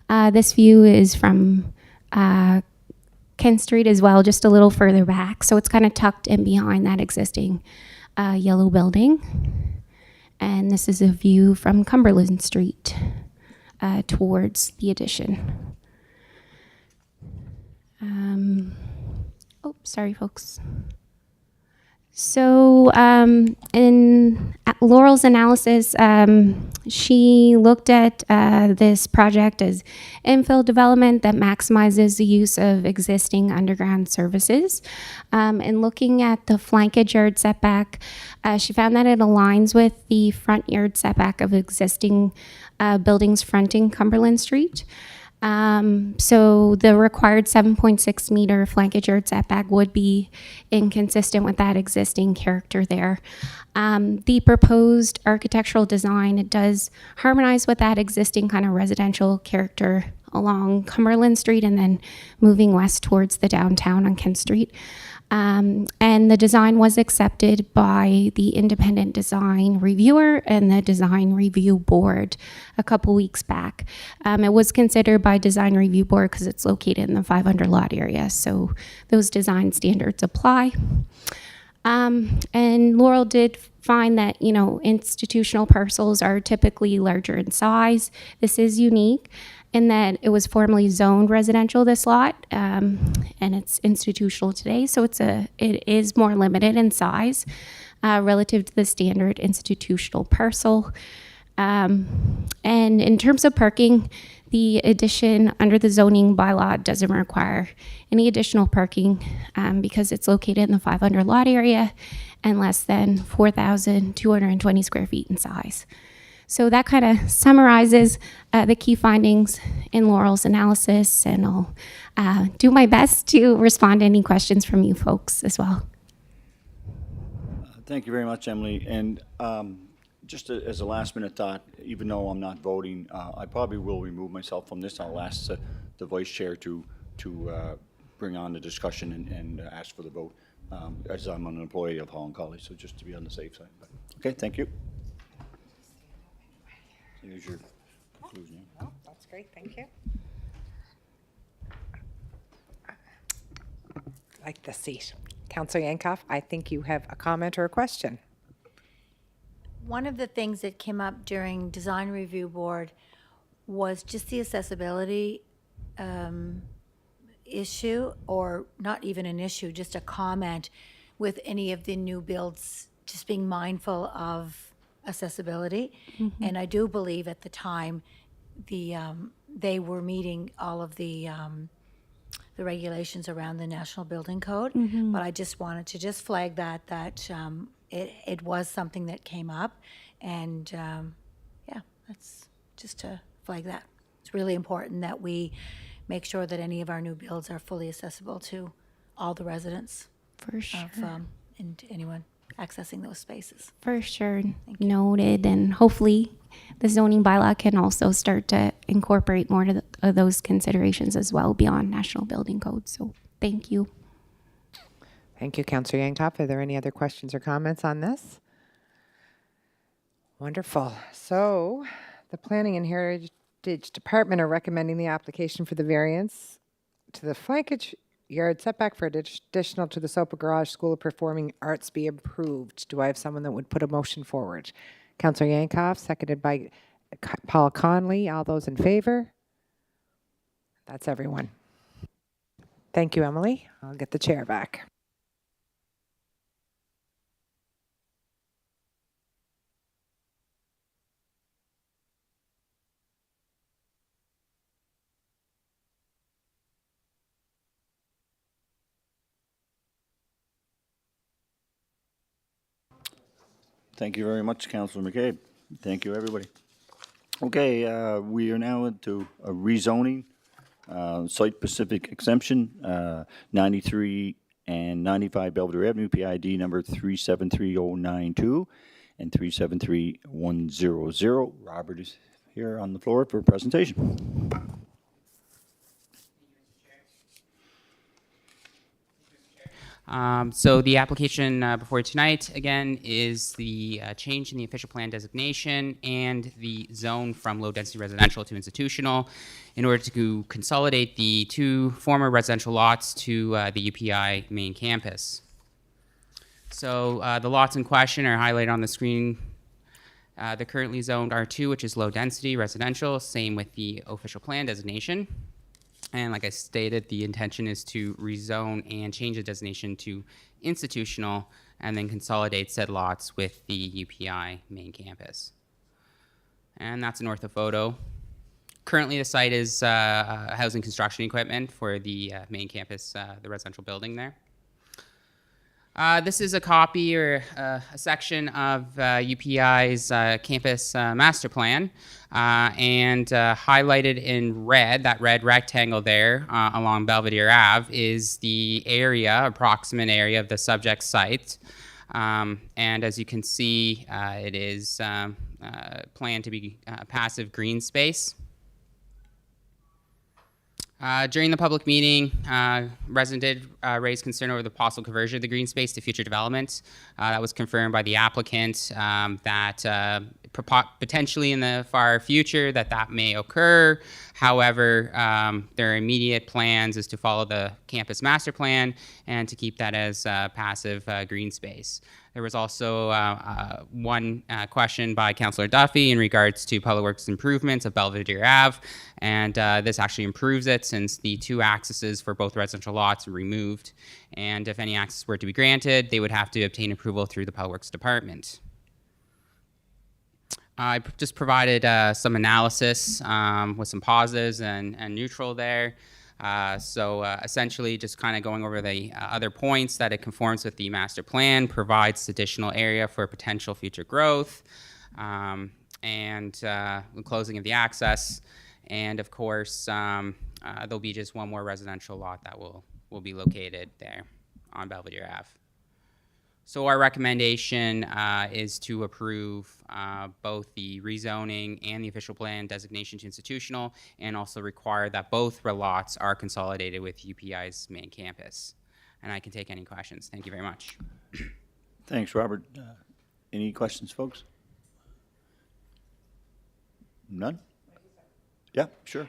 This view is from Kent Street as well, just a little further back. So it's kind of tucked in behind that existing yellow building. And this is a view from Cumberland Street towards the addition. Sorry, folks. So in Laurel's analysis, she looked at this project as infill development that maximizes the use of existing underground services. And looking at the flankage yard setback, she found that it aligns with the front yard setback of existing buildings fronting Cumberland Street. So the required 7.6 meter flankage yard setback would be inconsistent with that existing character there. The proposed architectural design, it does harmonize with that existing kind of residential character along Cumberland Street and then moving west towards the downtown on Kent Street. And the design was accepted by the independent design reviewer and the design review board a couple weeks back. It was considered by design review board because it's located in the 500 lot area. So those design standards apply. And Laurel did find that, institutional parcels are typically larger in size. This is unique in that it was formerly zoned residential, this lot, and it's institutional today. So it is more limited in size relative to the standard institutional parcel. And in terms of parking, The addition under the zoning bylaw doesn't require any additional parking because it's located in the 500 lot area and less than 4,220 square feet in size. So that kind of summarizes the key findings in Laurel's analysis, and I'll do my best to respond to any questions from you folks as well. Thank you very much, Emily. And just as a last-minute thought, even though I'm not voting, I probably will remove myself from this. I'll ask the vice chair to bring on the discussion and ask for the vote, as I'm an employee of Holland College, so just to be on the safe side. But, okay, thank you. Here's your conclusion. No, that's great, thank you. Like the seat. Councillor Yankoff, I think you have a comment or a question. One of the things that came up during Design Review Board was just the accessibility issue, or not even an issue, just a comment with any of the new builds, just being mindful of accessibility. And I do believe at the time they were meeting all of the regulations around the National Building Code. But I just wanted to just flag that it was something that came up, and yeah, that's just to flag that. It's really important that we make sure that any of our new builds are fully accessible to all the residents For sure. and anyone accessing those spaces. For sure. Noted. And hopefully the zoning bylaw can also start to incorporate more of those considerations as well beyond National Building Code. So thank you. Thank you, Councillor Yankoff. Are there any other questions or comments on this? Wonderful. So the Planning and Heritage Department are recommending the application for the variance to the flankage yard setback for additional to the Sopa Garage School of Performing Arts be approved. Do I have someone that would put a motion forward? Councillor Yankoff, seconded by Paul Conley. All those in favor? That's everyone. Thank you, Emily. I'll get the chair back. Thank you very much, Councilor McCabe. Thank you, everybody. Okay, we are now into a rezoning, site-specific exemption, 93 and 95 Belvedere Avenue, PID number 373092 and 373100. Robert is here on the floor for a presentation. So the application before you tonight, again, is the change in the official plan designation and the zone from low-density residential to institutional in order to consolidate the two former residential lots to the UPI main campus. So the lots in question are highlighted on the screen. They're currently zoned R2, which is low-density residential, same with the official plan designation. And like I stated, the intention is to rezone and change the designation to institutional and then consolidate said lots with the UPI main campus. And that's an orthophoto. Currently, the site is housing construction equipment for the main campus, the residential building there. This is a copy or a section of UPI's campus master plan, and highlighted in red, that red rectangle there along Belvedere Ave is the area, approximate area of the subject site. And as you can see, it is planned to be passive green space. During the public meeting, resident did raise concern over the possible conversion of the green space to future development. That was confirmed by the applicant that potentially in the far future that may occur. However, their immediate plans is to follow the campus master plan and to keep that as passive green space. There was also one question by Councillor Duffy in regards to public works improvements of Belvedere Ave, and this actually improves it since the two accesses for both residential lots are removed, and if any access were to be granted, they would have to obtain approval through the Public Works Department. Just provided some analysis with some positives and neutral there. Essentially just kind of going over the other points that it conforms with the master plan, provides additional area for potential future growth, and the closing of the access. And of course, there'll be just one more residential lot that will be located there on Belvedere Ave. So our recommendation is to approve both the rezoning and the official plan designation to institutional, and also require that both lots are consolidated with UPI's main campus. And I can take any questions. Thank you very much. Thanks, Robert. Any questions, folks? None? Yeah, sure.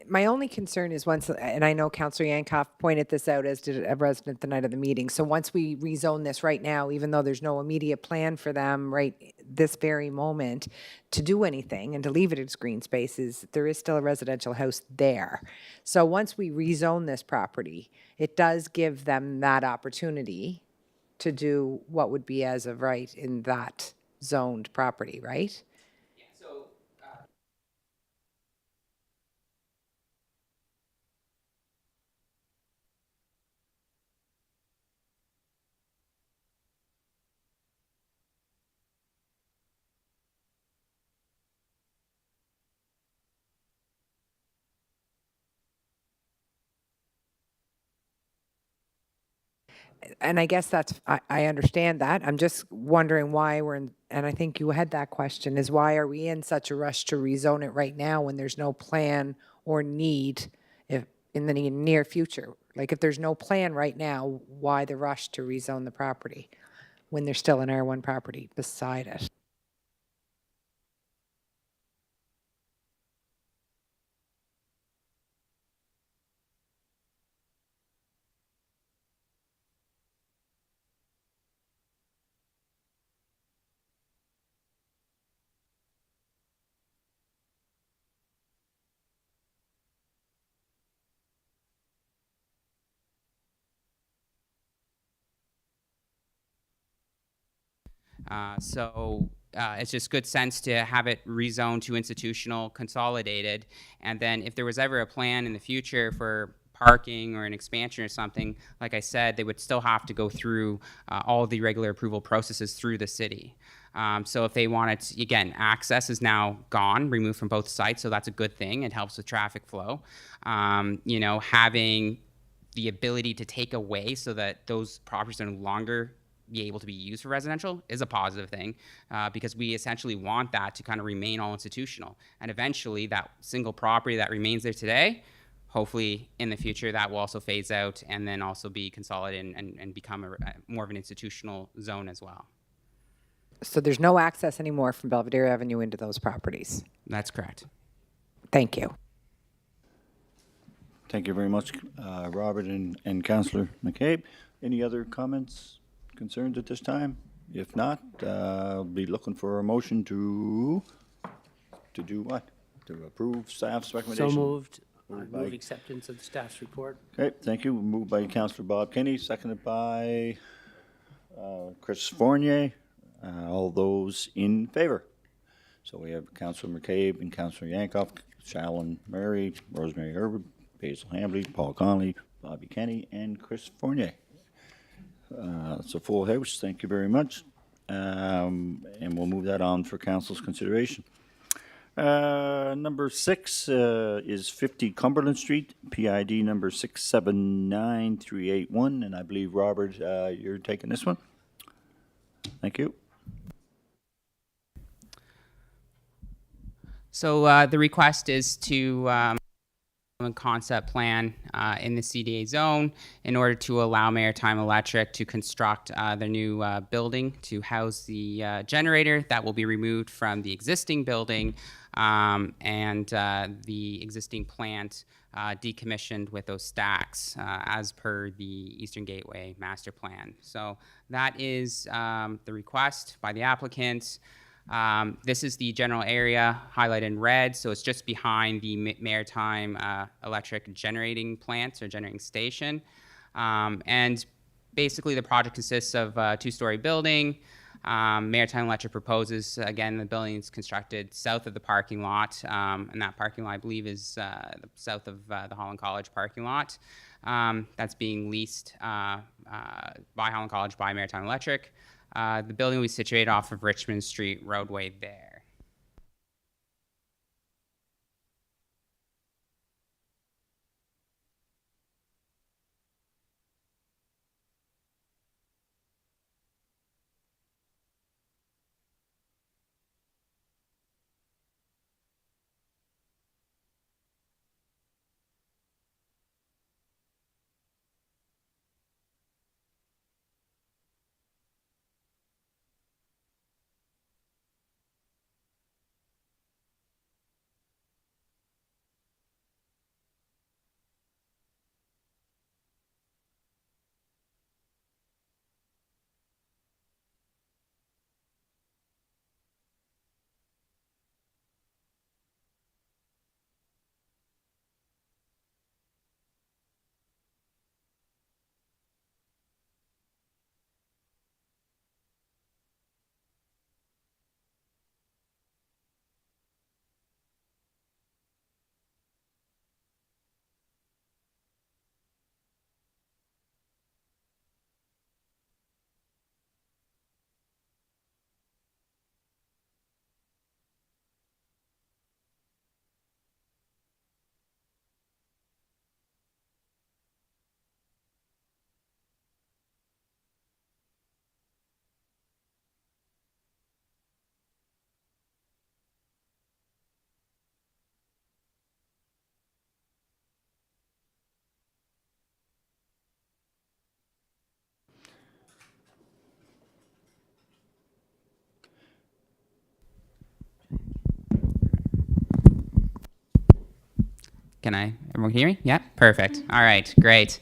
My only concern is once, and I know Councillor Yankoff pointed this out, as did a resident the night of the meeting. So once we rezone this right now, even though there's no immediate plan for them right this very moment to do anything and to leave it as green spaces, there is still a residential house there. So once we rezone this property, it does give them that opportunity to do what would be as of right in that zoned property, right? And I guess I understand that. I'm just wondering why we're in, and I think you had that question, is why are we in such a rush to rezone it right now when there's no plan or need in the near future? Like, if there's no plan right now, why the rush to rezone the property when there's still an R1 property beside it? It's just good sense to have it rezoned to institutional, consolidated, and then if there was ever a plan in the future for parking or an expansion or something, like I said, they would still have to go through all the regular approval processes through the city. So if they wanted to, again, access is now gone, removed from both sites, so that's a good thing. It helps with traffic flow. Having the ability to take away so that those properties are no longer be able to be used for residential is a positive thing, because we essentially want that to kind of remain all institutional. And eventually that single property that remains there today, hopefully in the future that will also phase out and then also be consolidated and become more of an institutional zone as well. So there's no access anymore from Belvedere Avenue into those properties? That's correct. Thank you. Thank you very much, Robert and Councillor McCabe. Any other comments, concerns at this time? If not, I'll be looking for a motion to do what? To approve staff's recommendation? So moved. I Moved by- move acceptance of the staff's report. Okay, thank you. Moved by Councillor Bob Kenny, seconded by Chris Fournier. All those in favor? So we have Councillor McCabe and Councillor Yankoff, Shallon Murray, Rosemary Herbert, Basil Hambley, Paul Connolly, Bobby Kenny, and Chris Fournier. It's a full house. Thank you very much. And we'll move that on for council's consideration. Number 6 is 50 Cumberland Street, PID number 679381, and I believe, Robert, you're taking this one? Thank you. So the request is to a concept plan in the CDA zone in order to allow Maritime Electric to construct their new building to house the generator that will be removed from the existing building, and the existing plant decommissioned with those stacks as per the Eastern Gateway master plan. So that is the request by the applicant. This is the general area highlighted in red, so it's just behind the Maritime Electric generating plant or generating station. And basically the project consists of a 2-story building, Maritime Electric proposes, again, the building is constructed south of the parking lot, and that parking lot, I believe, is south of the Holland College parking lot. That's being leased by Holland College by Maritime Electric. The building will be situated off of Richmond Street roadway there. Everyone hear me? Yeah, perfect. All right, great.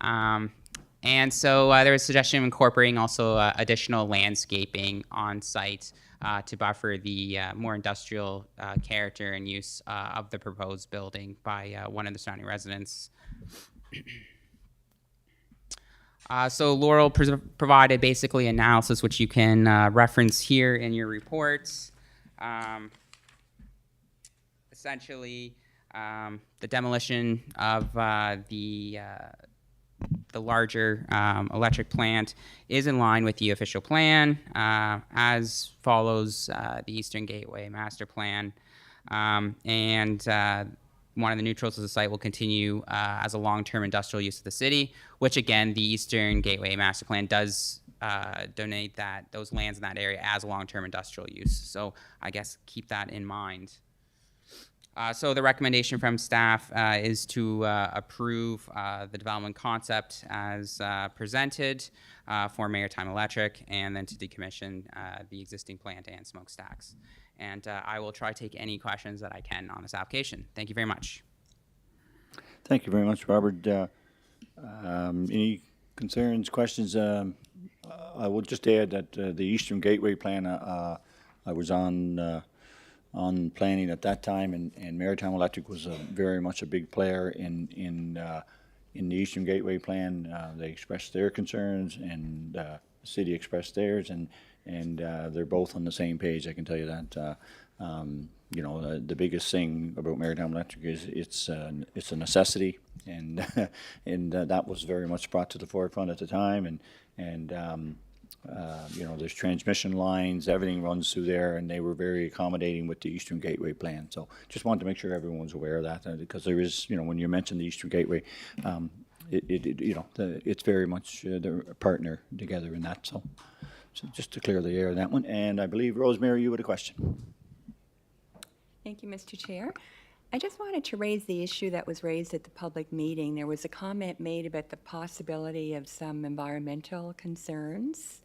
And so there was a suggestion of incorporating also additional landscaping on site to buffer the more industrial character and use of the proposed building by one of the surrounding residents. So Laurel provided basically analysis, which you can reference here in your reports. Essentially, the demolition of the larger electric plant is in line with the official plan, as follows the Eastern Gateway Master Plan. And one of the neutrals of the site will continue as a long-term industrial use of the city, which again, the Eastern Gateway Master Plan does donate those lands in that area as a long-term industrial use. So I guess keep that in mind. So the recommendation from staff is to approve the development concept as presented for Maritime Electric, and then to decommission the existing plant and smokestacks. And I will try to take any questions that I can on this application. Thank you very much. Thank you very much, Robert. Any concerns, questions? I will just add that the Eastern Gateway plan, I was on planning at that time, and Maritime Electric was very much a big player in the Eastern Gateway plan. They expressed their concerns, and the city expressed theirs, and they're both on the same page. I can tell you that. You know, the biggest thing about Maritime Electric is it's a necessity, and and that was very much brought to the forefront at the time, and you know, there's transmission lines, everything runs through there, and they were very accommodating with the Eastern Gateway plan. So just wanted to make sure everyone's aware of that, because there is, you know, when you mention the Eastern Gateway, you know, it's very much they're a partner together in that. So just to clear the air on that one. And I believe, Rosemary, you had a question. Thank you, Mr. Chair. I just wanted to raise the issue that was raised at the public meeting. There was a comment made about the possibility of some environmental concerns,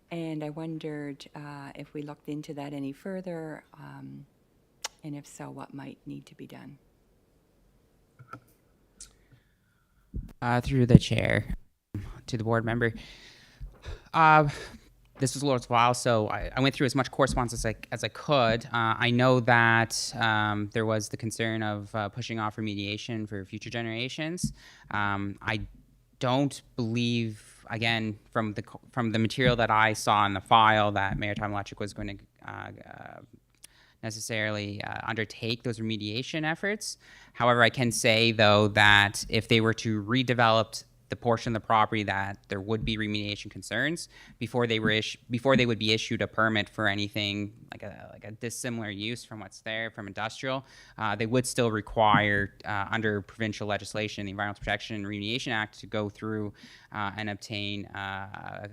and I wondered if we looked into that any further, and if so, what might need to be done. Through the chair to the board member. This was a little while, so I went through as much correspondence as I could. I know that there was the concern of pushing off remediation for future generations. I don't believe, again, from the material that I saw in the file, that Maritime Electric was going to necessarily undertake those remediation efforts. However, I can say, though, that if they were to redevelop the portion of the property, that there would be remediation concerns before they would be issued a permit for anything like a dissimilar use from what's there from industrial. They would still require under provincial legislation, the Environmental Protection and Remediation Act, to go through and obtain I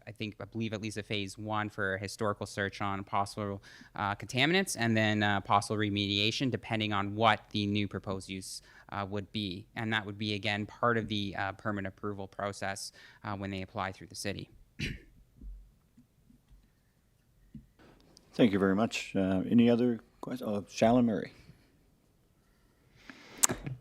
believe at least a phase 1 for a historical search on possible contaminants, and then possible remediation depending on what the new proposed use would be. And that would be, again, part of the permit approval process when they apply through the city. Thank you very much. Any other questions? Shallon Murray.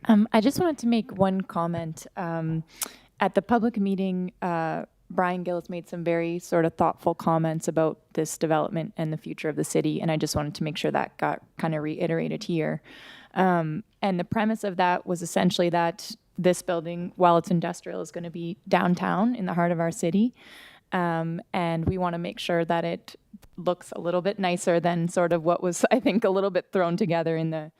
I just wanted to make one comment. At the public meeting, Brian Gillis made some very sort of thoughtful comments about this development and the future of the city, and I just wanted to make sure that got kind of reiterated here. And the premise of that was essentially that this building, while it's industrial, is going to be downtown in the heart of our city. And we want to make sure that it looks a little bit nicer than sort of what was, I think, a little bit thrown together in the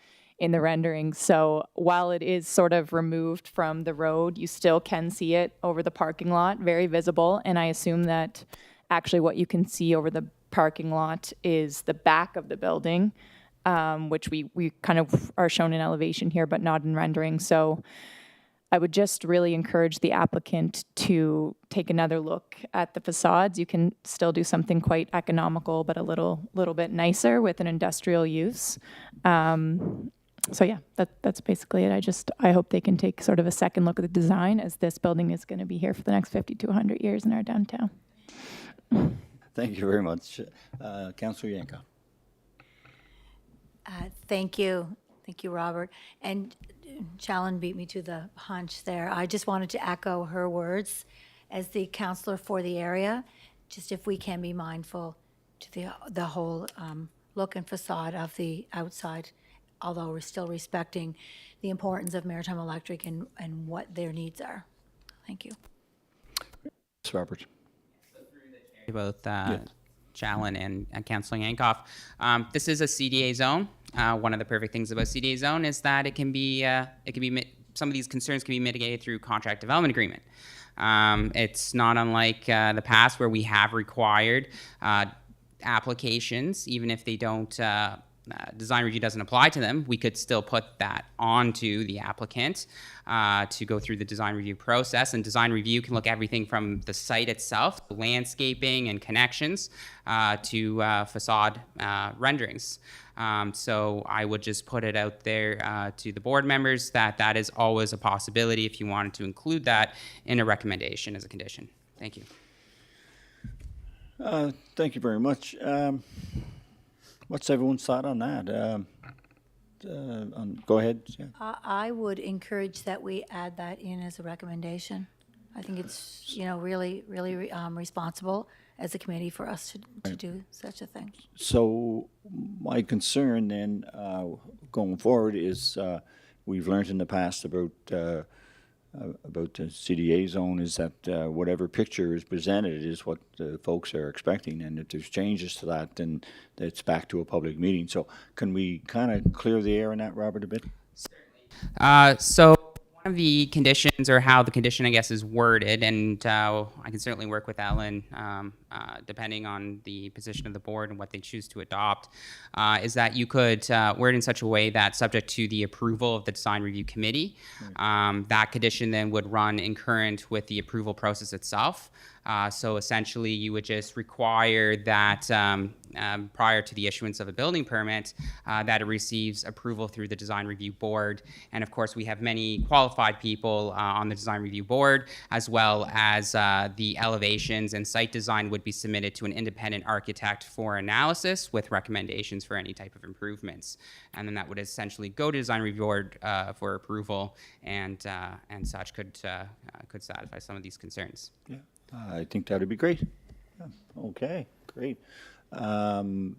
rendering. So while it is sort of removed from the road, you still can see it over the parking lot, very visible. And I assume that actually what you can see over the parking lot is the back of the building, which we kind of are shown in elevation here, but not in rendering. So I would just really encourage the applicant to take another look at the facades. You can still do something quite economical, but a little bit nicer with an industrial use. So yeah, that's basically it. I hope they can take sort of a second look at the design, as this building is going to be here for the next 50 to 100 years in our downtown. Thank you very much. Councillor Yanka. Thank you. Thank you, Robert. And Shallon beat me to the punch there. I just wanted to echo her words as the councillor for the area. Just if we can be mindful to the whole look and facade of the outside, although we're still respecting the importance of Maritime Electric and what their needs are. Thank you. Yes, Robert. Both Shallon and Councillor Yankoff. This is a CDA zone. One of the perfect things about CDA zone is that it can be some of these concerns can be mitigated through contract development agreement. It's not unlike the past where we have required applications, even if they don't design review doesn't apply to them, we could still put that onto the applicant to go through the design review process. And design review can look everything from the site itself, landscaping and connections, to facade renderings. So I would just put it out there to the board members that that is always a possibility if you wanted to include that in a recommendation as a condition. Thank you. Thank you very much. What's everyone's thought on that? Go ahead. Yeah. I would encourage that we add that in as a recommendation. I think it's, really responsible as a committee for us to do such a thing. So my concern then going forward is we've learned in the past about the CDA zone is that whatever picture is presented is what the folks are expecting, and if there's changes to that, then it's back to a public meeting. So can we kind of clear the air on that, Robert, a bit? So one of the conditions, or how the condition, I guess, is worded, and I can certainly work with Ellen, depending on the position of the board and what they choose to adopt, is that you could word in such a way that, subject to the approval of the design review committee, that condition then would run in current with the approval process itself. So essentially, you would just require that prior to the issuance of a building permit, that it receives approval through the design review board. And of course, we have many qualified people on the design review board, as well as the elevations and site design would be submitted to an independent architect for analysis with recommendations for any type of improvements. And then that would essentially go to design review board for approval, and such could satisfy some of these concerns. Yeah. I think that would be great. Yeah. Okay, great. To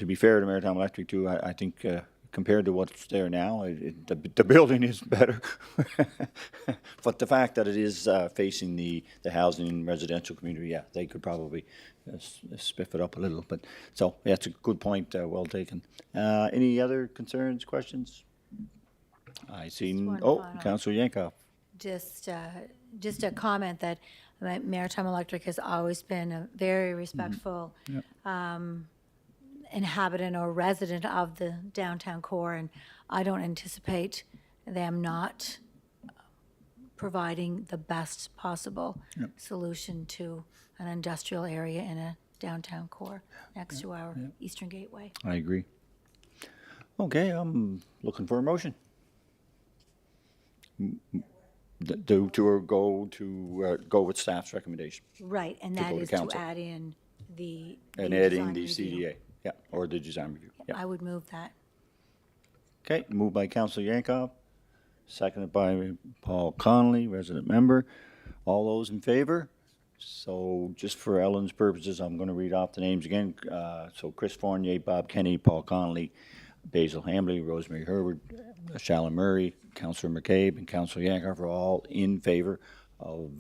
be fair to Maritime Electric too, I think compared to what's there now, the building is better. But the fact that it is facing the housing and residential community, yeah, they could probably spiff it up a little. But so yeah, it's a good point, well taken. Any other concerns, questions? I seen. one Oh, final. Councillor Yankoff. Just a comment that Maritime Electric has always been a very respectful inhabitant or resident of the downtown core, and I don't anticipate them not providing the best possible solution to an industrial area in a downtown core next to our Eastern Gateway. I agree. Okay, I'm looking for a motion. Go with staff's recommendation Right, and To that go to is to council. add in the. and the adding design the review. CDA, yeah, or the design review. Yeah. I would move that. Okay, moved by Councillor Yankoff, seconded by Paul Connolly, resident member. All those in favor? So just for Ellen's purposes, I'm going to read off the names again. So Chris Fournier, Bob Kenny, Paul Connolly, Basil Hambley, Rosemary Herbert, Shalon Murray, Councillor McCabe, and Councillor Yankoff are all in favor of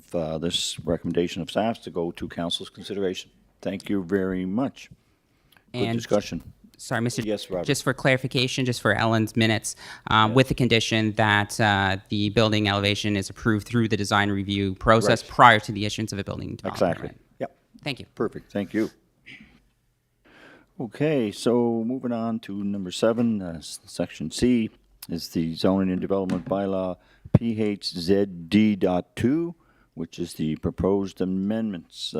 this recommendation of staff to go to council's consideration. Thank you very much. Good And- discussion. Sorry, Mr. Yes, Robert. Just for clarification, just for Ellen's minutes, with the condition that the building elevation is approved through the design review process Right. prior to the issuance of a building development Exactly. permit. Yep. Thank you. Perfect, thank you. Okay, so moving on to number 7, section C, is the zoning and development bylaw PHZD.2, which is the proposed amendments.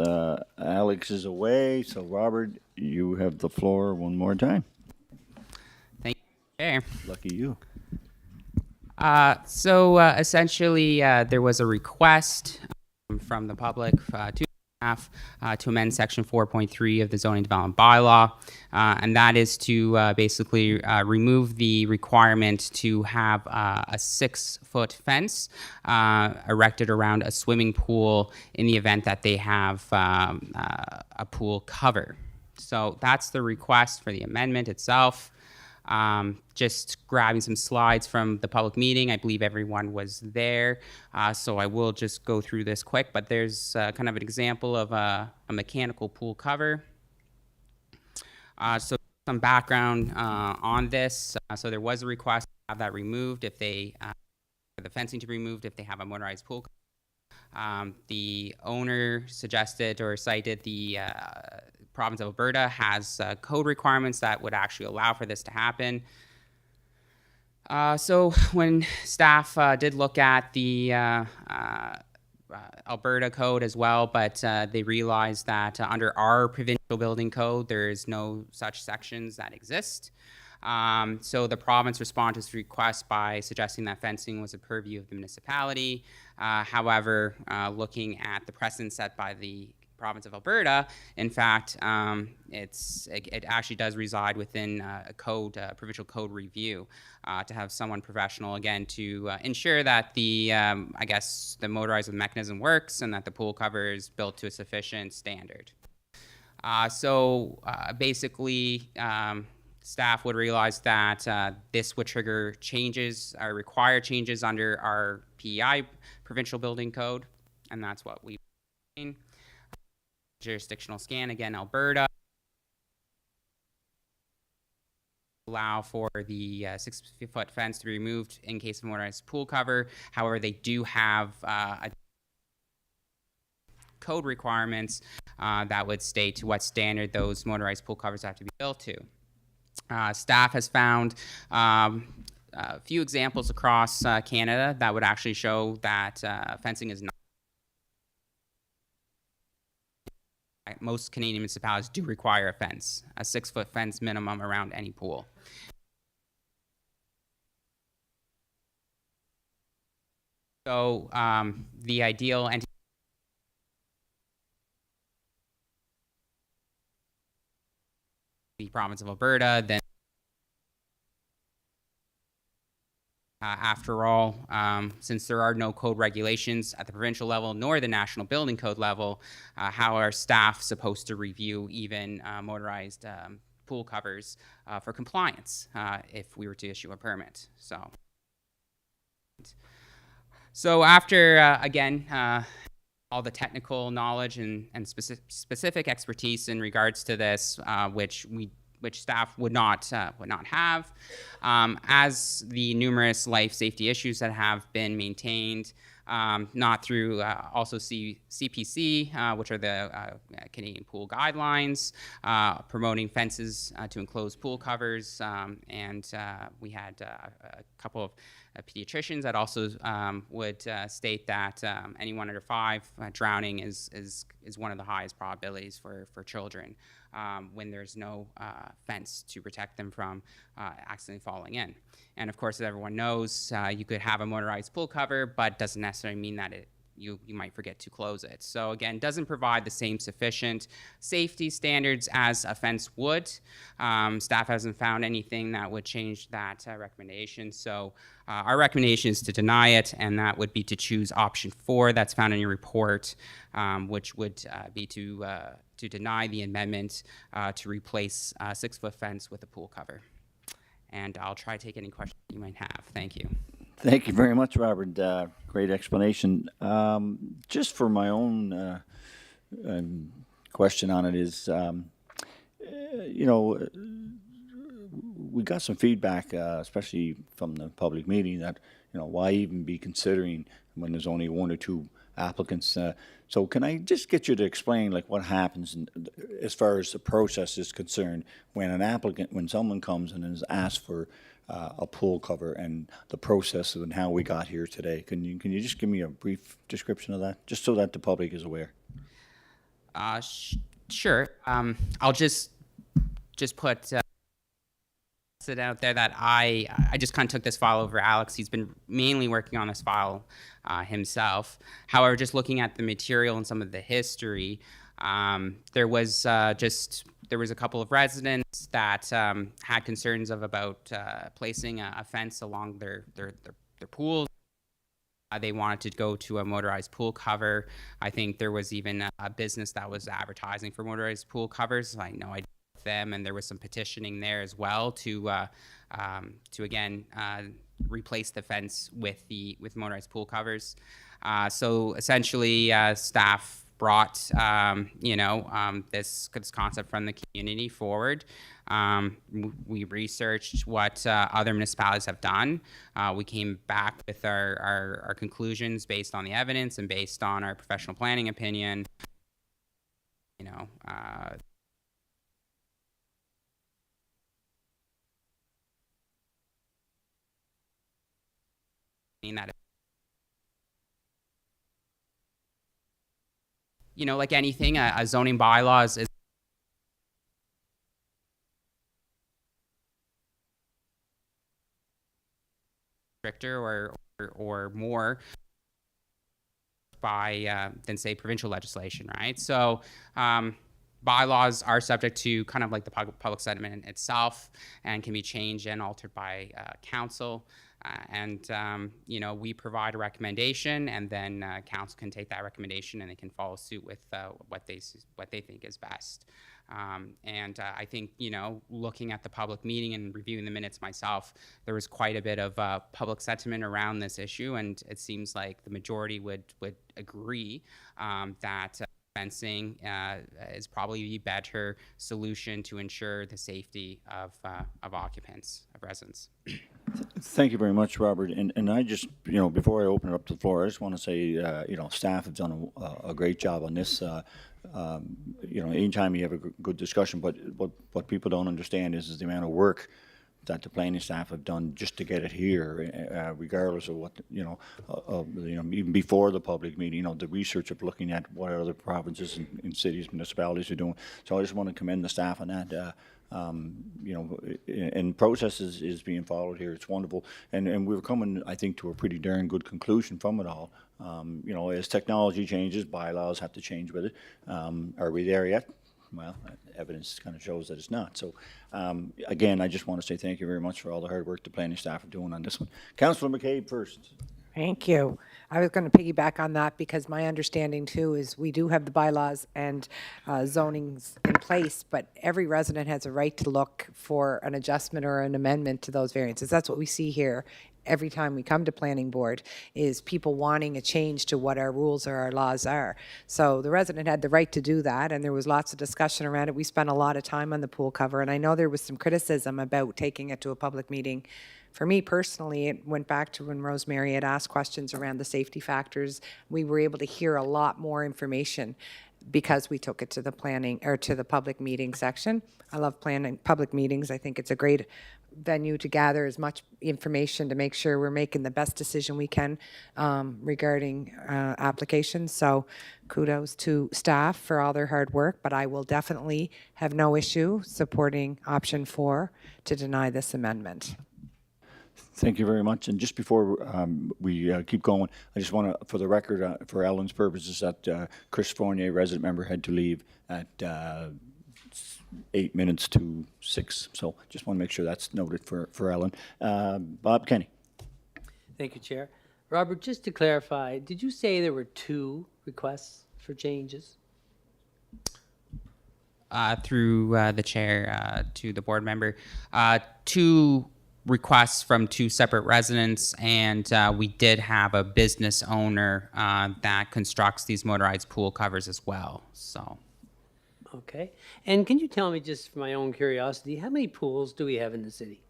Alex is away, so Robert, you have the floor one more time. Thank you, Chair. Lucky you. Essentially, there was a request from the public to staff to amend Section 4.3 of the zoning development bylaw, and that is to basically remove the requirement to have a 6-foot fence erected around a swimming pool in the event that they have a pool cover. So that's the request for the amendment itself. Just grabbing some slides from the public meeting. I believe everyone was there, so I will just go through this quick, but there's kind of an example of a mechanical pool cover. So some background on this. So there was a request to have that removed if they, for the fencing to be removed if they have a motorized pool cover. The owner suggested or cited the province of Alberta has code requirements that would actually allow for this to happen. So when staff did look at the Alberta code as well, but they realized that under our provincial building code, there is no such sections that exist. So the province responded to this request by suggesting that fencing was a purview of the municipality. However, looking at the precedent set by the province of Alberta, in fact, it actually does reside within a code, provincial code review, to have someone professional again to ensure that the I guess the motorized mechanism works and that the pool cover is built to a sufficient standard. Basically, staff would realize that this would trigger changes or require changes under our PEI, provincial building code, and that's what we've seen. Jurisdictional scan, again, Alberta. Allow for the 6-foot fence to be removed in case of motorized pool cover. However, they do have code requirements that would state to what standard those motorized pool covers have to be built to. Staff has found a few examples across Canada that would actually show that fencing is not. Most Canadian municipalities do require a fence, a 6-foot fence minimum around any pool. So the ideal entity the province of Alberta, then after all, since there are no code regulations at the provincial level nor the national building code level, how are staff supposed to review even motorized pool covers for compliance if we were to issue a permit. So after, again, all the technical knowledge and specific expertise in regards to this, which staff would not have, as the numerous life safety issues that have been maintained, not through also CPC, which are the Canadian Pool Guidelines, promoting fences to enclose pool covers, and we had a couple of pediatricians that also would state that anyone under 5 drowning is one of the highest probabilities for children when there's no fence to protect them from accidentally falling in. And of course, as everyone knows, you could have a motorized pool cover, but doesn't necessarily mean that you might forget to close it. So again, doesn't provide the same sufficient safety standards as a fence would. Staff hasn't found anything that would change that recommendation. So our recommendation is to deny it, and that would be to choose option 4 that's found in your report, which would be to deny the amendment to replace a 6-foot fence with a pool cover. And I'll try to take any questions you might have. Thank you. Thank you very much, Robert. Great explanation. Just for my own question on it is, we got some feedback, especially from the public meeting, that why even be considering when there's only 1 or 2 applicants. So can I just get you to explain like what happens as far as the process is concerned when someone comes and is asked for a pool cover, and the process and how we got here today? Can you just give me a brief description of that, just so that the public is aware? Sure. I'll just put it out there that I just kind of took this file over Alex. He's been mainly working on this file himself. However, just looking at the material and some of the history, there was a couple of residents that had concerns about placing a fence along their pools. They wanted to go to a motorized pool cover. I think there was even a business that was advertising for motorized pool covers. I know I with them, and there was some petitioning there as well to again replace the fence with motorized pool covers. So essentially, staff brought this concept from the community forward. We researched what other municipalities have done. We came back with our conclusions based on the evidence and based on our professional planning opinion. That like anything, a zoning bylaw is stricter or more by than say provincial legislation, right? So bylaws are subject to kind of like the public sentiment itself, and can be changed and altered by council. We provide a recommendation, and then council can take that recommendation and they can follow suit with what they think is best. I think, looking at the public meeting and reviewing the minutes myself, there was quite a bit of public sentiment around this issue, and it seems like the majority would agree that fencing is probably the better solution to ensure the safety of occupants, of residents. Thank you very much, Robert. And I just, before I open it up to the floor, I just want to say, staff have done a great job on this. Anytime you have a good discussion, but what people don't understand is the amount of work that the planning staff have done just to get it here, regardless of what, even before the public meeting, the research of looking at what other provinces and cities, municipalities are doing. So I just want to commend the staff on that. And process is being followed here. It's wonderful. And we're coming, I think, to a pretty darn good conclusion from it all. As technology changes, bylaws have to change with it. Are we there yet? Well, evidence kind of shows that it's not. So, again, I just want to say thank you very much for all the hard work the planning staff are doing on this one. Councillor McCabe first. Thank you. I was going to piggyback on that because my understanding too is we do have the bylaws and zonings in place, but every resident has a right to look for an adjustment or an amendment to those variances. That's what we see here every time we come to planning board, is people wanting a change to what our rules or our laws are. So the resident had the right to do that, and there was lots of discussion around it. We spent a lot of time on the pool cover, and I know there was some criticism about taking it to a public meeting. For me personally, it went back to when Rosemary had asked questions around the safety factors. We were able to hear a lot more information because we took it to the planning or to the public meeting section. I love planning public meetings. I think it's a great venue to gather as much information to make sure we're making the best decision we can regarding applications. So kudos to staff for all their hard work, but I will definitely have no issue supporting option 4 to deny this amendment. Thank you very much. And just before we keep going, I just want to, for the record, for Ellen's purposes, that Chris Fournier, resident member, had to leave at 8 minutes to 6. So just want to make sure that's noted for Ellen. Bob Kenny. Thank you, Chair. Robert, just to clarify, did you say there were 2 requests for changes? Through the chair to the board member, 2 requests from 2 separate residents, and we did have a business owner that constructs these motorized pool covers as well. So, Okay. And can you tell me, just for my own curiosity, how many pools do we have in the city?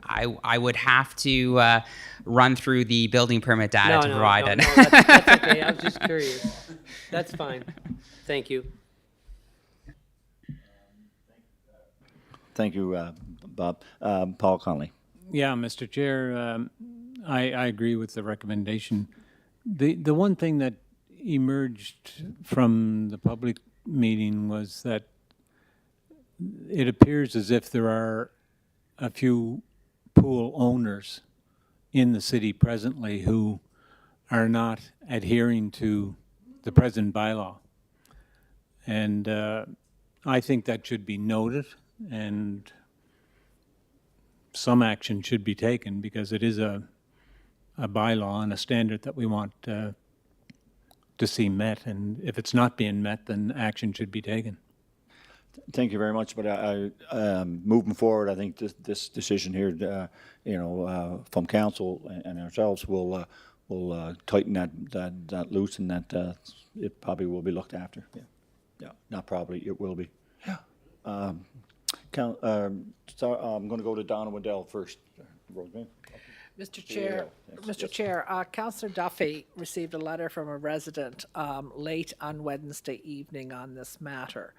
I would have to run through the building permit data to provide it. No, that's okay. I was just curious. That's fine. Thank you. Thank you, Bob. Paul Conley. Yeah, Mr. Chair, I agree with the recommendation. The one thing that emerged from the public meeting was that it appears as if there are a few pool owners in the city presently who are not adhering to the present bylaw. And I think that should be noted, and some action should be taken because it is a bylaw and a standard that we want to see met. And if it's not being met, then action should be taken. Thank you very much. But moving forward, I think this decision here, from council and ourselves, will tighten that loose, and that it probably will be looked after. Yeah, not probably, it will be. Yeah. So I'm going to go to Donna Waddell first. Rosemary? Mr. Chair, Councillor Duffy received a letter from a resident late on Wednesday evening on this matter.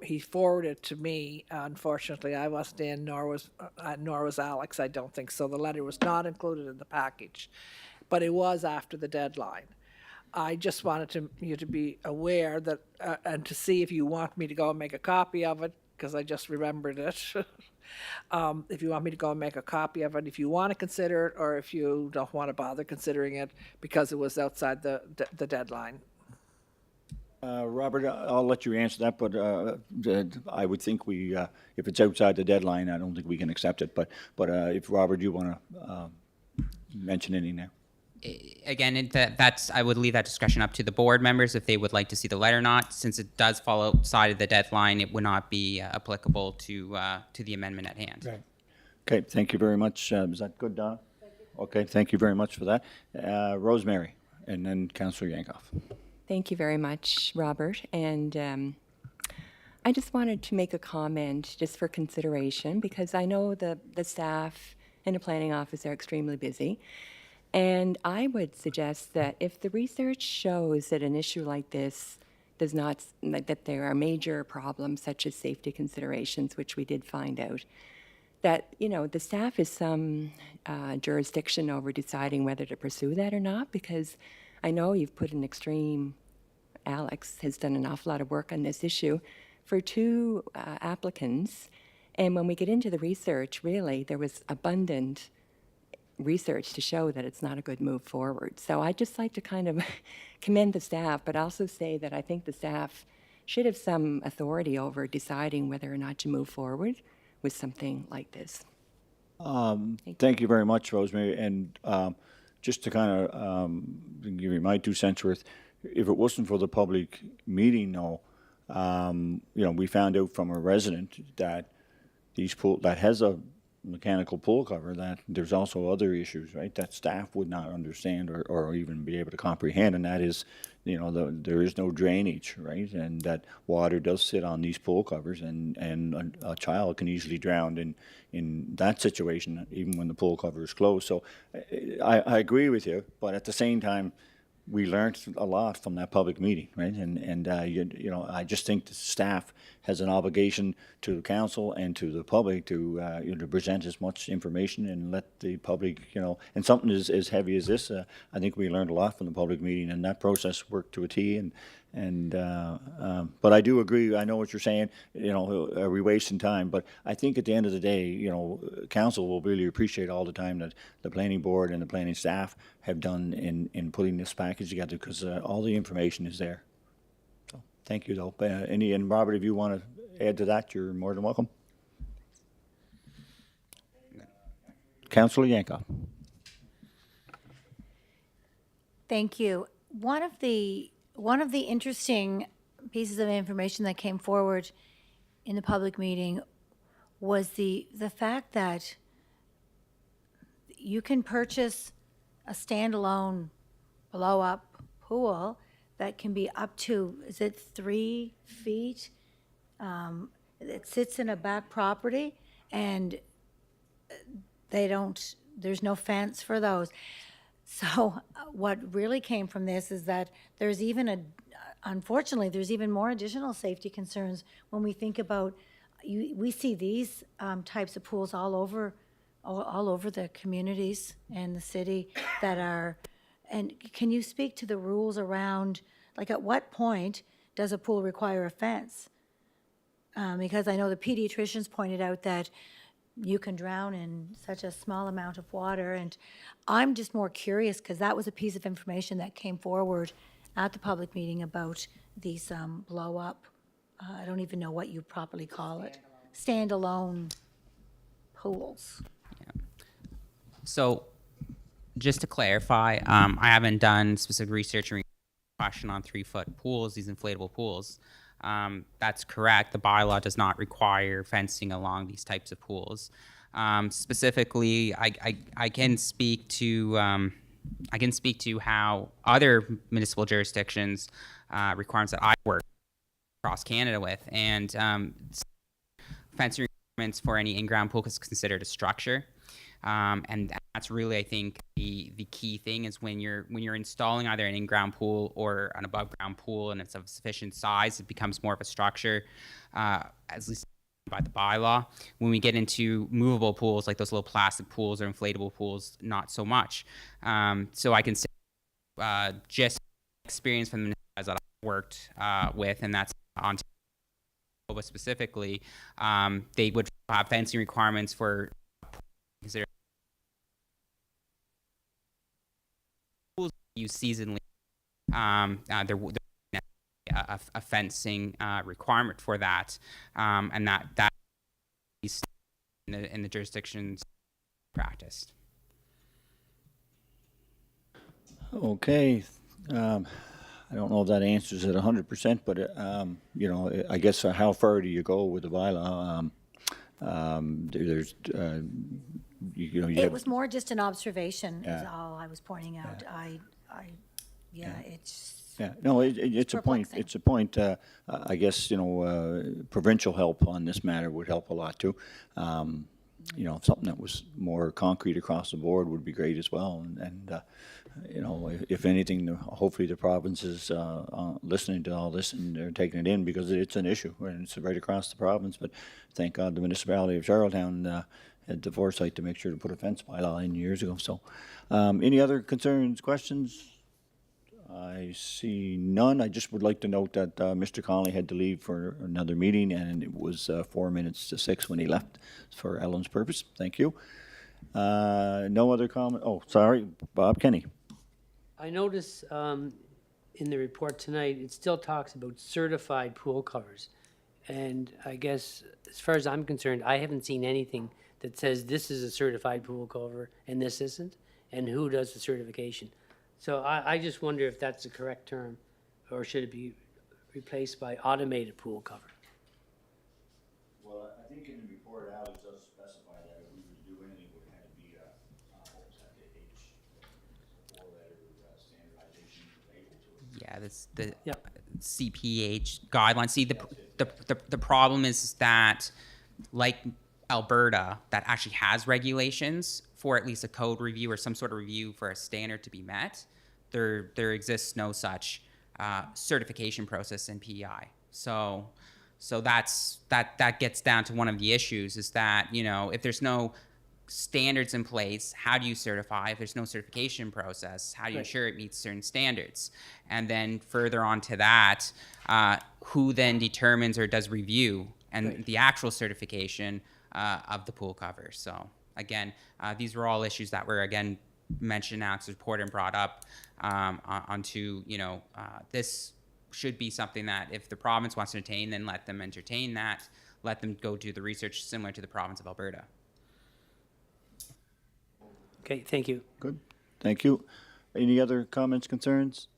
He forwarded it to me. Unfortunately, I wasn't in, nor was Alex, I don't think. So the letter was not included in the package, but it was after the deadline. I just wanted you to be aware that, and to see if you want me to go and make a copy of it, because I just remembered it. If you want me to go and make a copy of it, if you want to consider it, or if you don't want to bother considering it because it was outside the deadline. Robert, I'll let you answer that, but I would think if it's outside the deadline, I don't think we can accept it. But if, Robert, you want to mention any now? Again, I would leave that discussion up to the board members if they would like to see the letter or not. Since it does fall outside of the deadline, it would not be applicable to the amendment at hand. Right. Okay, thank you very much. Is that good, Donna? Okay, thank you very much for that. Rosemary, and then Councillor Yankoff. Thank you very much, Robert. And I just wanted to make a comment just for consideration, because I know the staff in the planning office are extremely busy. And I would suggest that if the research shows that an issue like this does not, that there are major problems such as safety considerations, which we did find out, that, the staff has some jurisdiction over deciding whether to pursue that or not, because I know you've put an extreme, Alex has done an awful lot of work on this issue for 2 applicants. And when we get into the research, really, there was abundant research to show that it's not a good move forward. So I'd just like to kind of commend the staff, but also say that I think the staff should have some authority over deciding whether or not to move forward with something like this. Thank you very much, Rosemary. And just to kind of give you my 2 cents worth, if it wasn't for the public meeting, though, we found out from a resident that that has a mechanical pool cover, that there's also other issues, right, that staff would not understand or even be able to comprehend, and that is, there is no drainage, right, and that water does sit on these pool covers, and a child can easily drown in that situation, even when the pool cover is closed. So I agree with you, but at the same time, we learned a lot from that public meeting, right? And I just think the staff has an obligation to the council and to the public to to present as much information and let the public, and something as heavy as this, I think we learned a lot from the public meeting, and that process worked to a T. But I do agree. I know what you're saying. Are we wasting time? But I think at the end of the day, council will really appreciate all the time that the planning board and the planning staff have done in putting this package together, because all the information is there. So thank you, though. And Robert, if you want to add to that, you're more than welcome. Councillor Yankoff. Thank you. One of the interesting pieces of information that came forward in the public meeting was the fact that you can purchase a standalone blow-up pool that can be up to, is it 3 feet? It sits in a back property, and there's no fence for those. So what really came from this is that there's unfortunately, there's even more additional safety concerns when we think about, we see these types of pools all over the communities and the city that are, and can you speak to the rules around, like at what point does a pool require a fence? Because I know the pediatricians pointed out that you can drown in such a small amount of water. And I'm just more curious, because that was a piece of information that came forward at the public meeting about these blow-up, I don't even know what you properly call it, standalone pools. So, just to clarify, I haven't done specific research or question on 3-foot pools, these inflatable pools. That's correct. The bylaw does not require fencing along these types of pools. Specifically, I can speak to how other municipal jurisdictions requirements that I work across Canada with, and fencing requirements for any in-ground pool is considered a structure. And that's really, I think, the key thing is when you're installing either an in-ground pool or an above-ground pool and it's of sufficient size, it becomes more of a structure, at least by the bylaw. When we get into movable pools, like those little plastic pools or inflatable pools, not so much. So I can say just experience from the municipalities that I've worked with, and that's Ontario, but specifically, they would have fencing requirements for consider pools used seasonally. There would be a fencing requirement for that, and that is in the jurisdictions practiced. Okay. I don't know if that answers it 100%, but I guess how far do you go with the bylaw? There's, It was more just an observation, is Yeah. all I was pointing out. It's. Yeah, no, it's a point. perplexing. It's a point. I guess provincial help on this matter would help a lot too. Something that was more concrete across the board would be great as well. And if anything, hopefully the province is listening to all this and they're taking it in, because it's an issue and it's right across the province. But thank God the municipality of Charlottetown had the foresight to make sure to put a fence bylaw in years ago. So, any other concerns, questions? I see none. I just would like to note that Mr. Connolly had to leave for another meeting, and it was 4 minutes to 6 when he left for Ellen's purpose. Thank you. No other comment? Oh, sorry, Bob Kenny. I notice in the report tonight, it still talks about certified pool covers. And I guess, as far as I'm concerned, I haven't seen anything that says this is a certified pool cover and this isn't, and who does the certification. So I just wonder if that's the correct term, or should it be replaced by automated pool cover? Well, I think in the report, Alex does specify that if we were to do anything, it would have to be what was that, the four-letter standardization label to it. Yeah, that's the Yep. CPH guidelines. See, the problem is that, like Alberta, that actually has regulations for at least a code review or some sort of review for a standard to be met. There exists no such certification process in PEI. So that gets down to one of the issues, is that, you know, if there's no standards in place, how do you certify? If there's no certification process, how do you ensure it meets certain standards? And then further on to that, who then determines or does review and the actual certification of the pool cover? So again, these were all issues that were, again, mentioned now, it's reported and brought up onto, you know, this should be something that if the province wants to entertain, then let them entertain that. Let them go do the research similar to the province of Alberta. Okay, thank you. Good, thank you. Any other comments, concerns?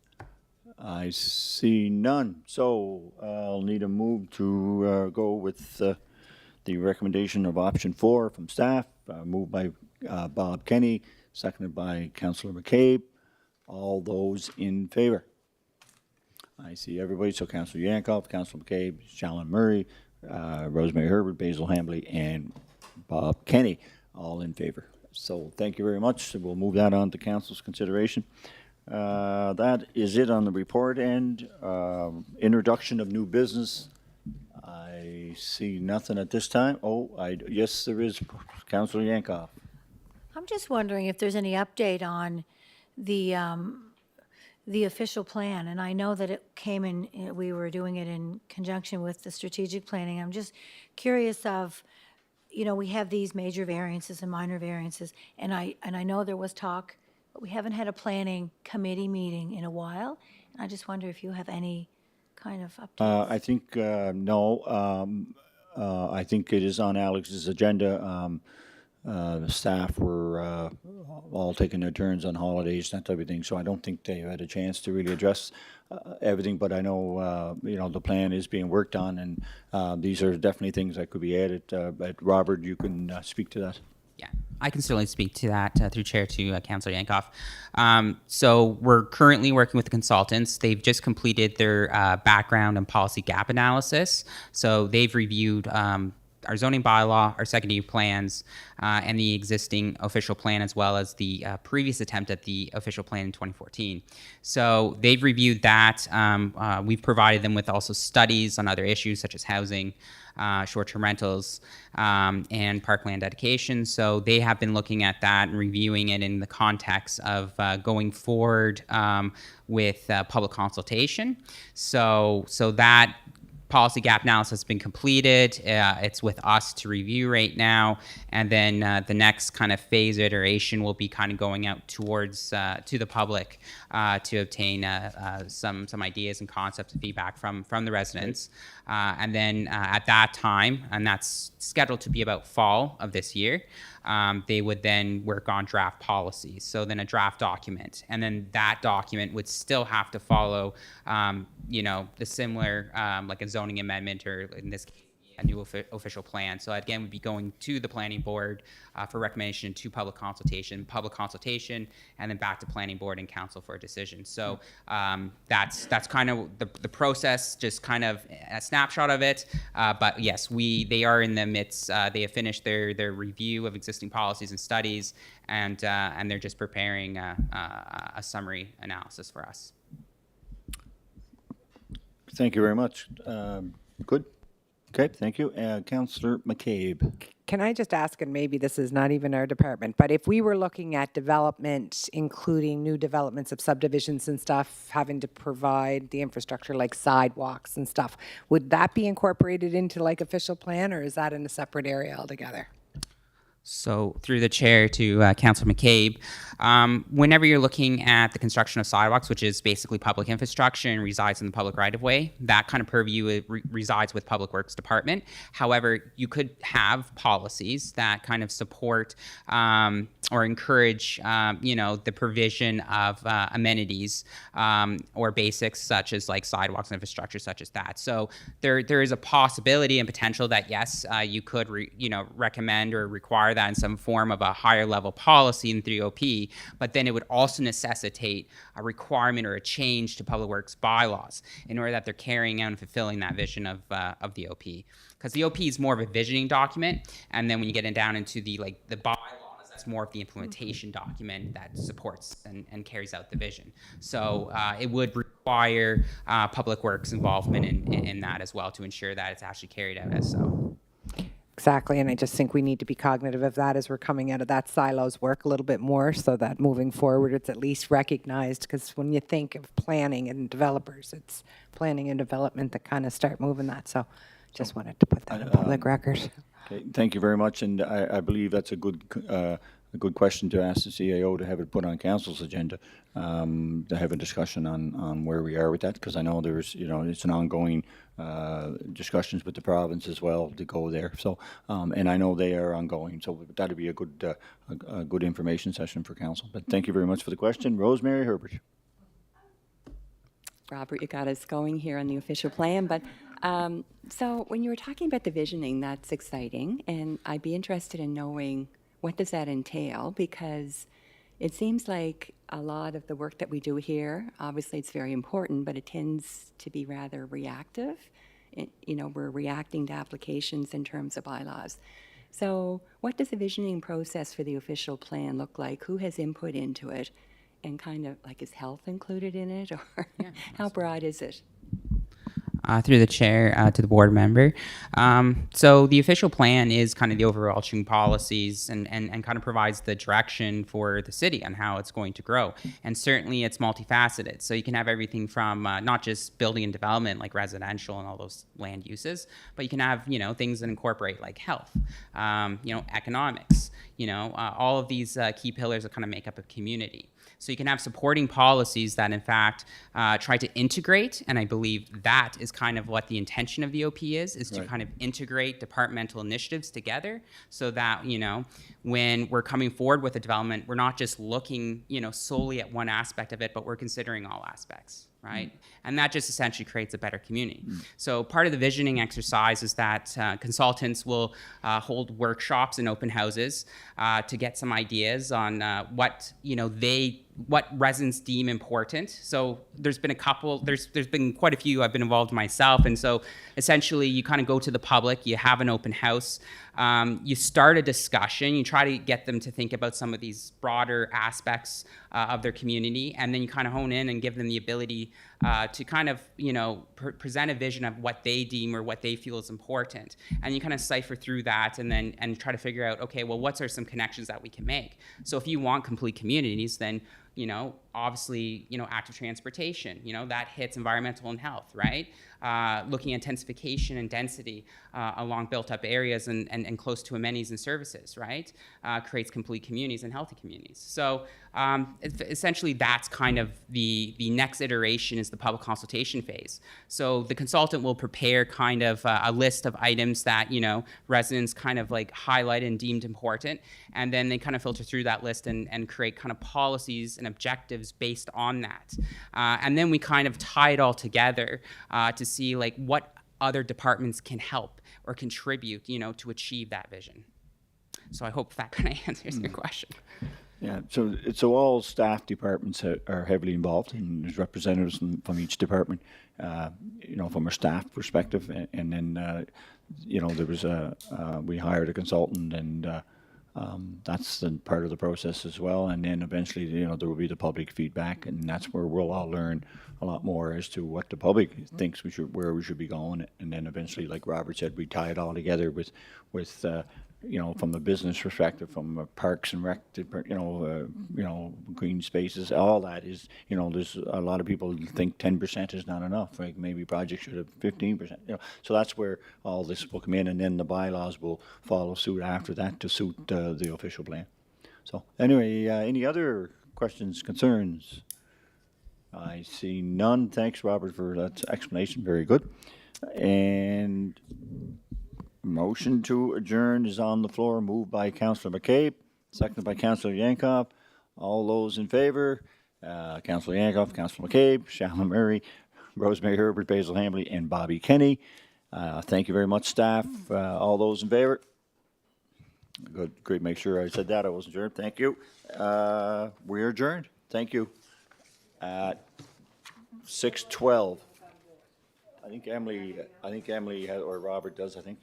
I see none, so I'll need a move to go with the recommendation of option 4 from staff, moved by Bob Kenny, seconded by Councillor McCabe. All those in favor? I see everybody, so Councillor Yankoff, Councillor McCabe, Shalyn Murray, Rosemary Herbert, Basil Hambley, and Bob Kenny, all in favor. So thank you very much. So we'll move that on to council's consideration. That is it on the report end. Introduction of new business. I see nothing at this time. Oh, yes, there is. Councillor Yankoff. I'm just wondering if there's any update on the official plan, and I know that it came in, we were doing it in conjunction with the strategic planning. I'm just curious of, you know, we have these major variances and minor variances, and I know there was talk, but we haven't had a planning committee meeting in a while, and I just wonder if you have any kind of updates. I think, no. I think it is on Alex's agenda. The staff were all taking their turns on holidays, that type of thing, so I don't think they had a chance to really address everything, but I know, you know, the plan is being worked on, and these are definitely things that could be added. But Robert, you can speak to that. Yeah, I can certainly speak to that through Chair to Councillor Yankoff. So we're currently working with the consultants. They've just completed their background and policy gap analysis. So they've reviewed our zoning bylaw, our secondary plans, and the existing official plan, as well as the previous attempt at the official plan in 2014. So they've reviewed that. We've provided them with also studies on other issues such as housing, short-term rentals, and parkland dedication. So they have been looking at that and reviewing it in the context of going forward with public consultation. So that policy gap analysis has been completed. It's with us to review right now, and then the next kind of phase iteration will be kind of going out towards to the public to obtain some ideas and concepts and feedback from the residents. And then at that time, and that's scheduled to be about fall of this year, they would then work on draft policies. So then a draft document, and then that document would still have to follow, you know, the similar, like a zoning amendment, or in this case, a new official plan. So again, we'd be going to the planning board for recommendation to public consultation, and then back to planning board and council for a decision. So that's kind of the process, just kind of a snapshot of it. But yes, they are in the midst. They have finished their review of existing policies and studies, and they're just preparing a summary analysis for us. Thank you very much. Good. Okay, thank you. Councillor McCabe. Can I just ask, and maybe this is not even our department, but if we were looking at development, including new developments of subdivisions and stuff, having to provide the infrastructure like sidewalks and stuff, would that be incorporated into like official plan, or is that in a separate area altogether? So through the chair to Councillor McCabe, whenever you're looking at the construction of sidewalks, which is basically public infrastructure and resides in the public right-of-way, that kind of purview resides with Public Works Department. However, you could have policies that kind of support or encourage, the provision of amenities or basics such as like sidewalks and infrastructure such as that. So there is a possibility and potential that yes, you could recommend or require that in some form of a higher level policy in the OP, but then it would also necessitate a requirement or a change to Public Works bylaws in order that they're carrying out and fulfilling that vision of the OP. Because the OP is more of a visioning document, and then when you get down into the bylaws, that's more of the implementation document that supports and carries out the vision. So it would require Public Works involvement in that as well to ensure that it's actually carried out as so. Exactly, and I just think we need to be cognitive of that as we're coming out of that silos work a little bit more, so that moving forward it's at least recognized, because when you think of planning and developers, it's planning and development that kind of start moving that. So just wanted to put that in public record. Okay, thank you very much, and I believe that's a good question to ask the CAO to have it put on council's agenda, to have a discussion on where we are with that, because I know there's, it's an ongoing discussions with the province as well to go there. So, and I know they are ongoing, so that'd be a good information session for council. But thank you very much for the question. Rosemary Herbert. Robert, you got us going here on the official plan, but so when you were talking about the visioning, that's exciting, and I'd be interested in knowing what does that entail, because it seems like a lot of the work that we do here, obviously it's very important, but it tends to be rather reactive. We're reacting to applications in terms of bylaws. So what does the visioning process for the official plan look like? Who has input into it? And kind of like, is health included in it, or how broad is it? Through the chair to the board member. So the official plan is kind of the overarching policies and kind of provides the direction for the city on how it's going to grow. And certainly it's multifaceted. So you can have everything from not just building and development like residential and all those land uses, but you can have, things that incorporate like health, economics, all of these key pillars that kind of make up a community. So you can have supporting policies that, in fact, try to integrate, and I believe that is kind of what the intention of the OP is to kind of integrate departmental initiatives together, so that, when we're coming forward with a development, we're not just looking, solely at one aspect of it, but we're considering all aspects. Right? And that just essentially creates a better community. So part of the visioning exercise is that consultants will hold workshops and open houses to get some ideas on what residents deem important. So there's been a couple, there's been quite a few I've been involved myself. And so essentially you kind of go to the public, you have an open house, you start a discussion, you try to get them to think about some of these broader aspects of their community, and then you kind of hone in and give them the ability to kind of, present a vision of what they deem or what they feel is important. And you kind of cipher through that and try to figure out, okay, well, what are some connections that we can make? So if you want complete communities, then obviously, active transportation, that hits environmental and health, right? Looking at intensification and density along built-up areas and close to amenities and services, right? Creates complete communities and healthy communities. So essentially, that's kind of the next iteration is the public consultation phase. So the consultant will prepare kind of a list of items that, residents kind of like highlight and deemed important, and then they kind of filter through that list and create kind of policies and objectives based on that. And then we kind of tie it all together to see like what other departments can help or contribute, to achieve that vision. So I hope that kind of answers your question. Yeah, so all staff departments are heavily involved, and there's representatives from each department, from a staff perspective, and then, there was we hired a consultant, and that's part of the process as well. And then eventually, there will be the public feedback, and that's where we'll all learn a lot more as to what the public thinks where we should be going. And then eventually, like Robert said, we tie it all together with you know, from a business perspective, from a parks and rec, green spaces, all that is, you know, there's a lot of people think 10% is not enough. Like maybe projects should have 15%. You know, so that's where all this will come in, and then the bylaws will follow suit after that to suit the official plan. So anyway, any other questions, concerns? I see none. Thanks, Robert, for that explanation. Very good. And motion to adjourn is on the floor, moved by Councillor McCabe, seconded by Councillor Yankoff. All those in favor, Councillor Yankoff, Councillor McCabe, Shalom Murray, Rosemary Herbert, Basil Hambley, and Bobby Kenny. Thank you very much, staff. All those in favor? Good, great. Make sure I said that. I wasn't sure. Thank you. We're adjourned. Thank you. At 6:12. I think Emily has, or Robert does, I think.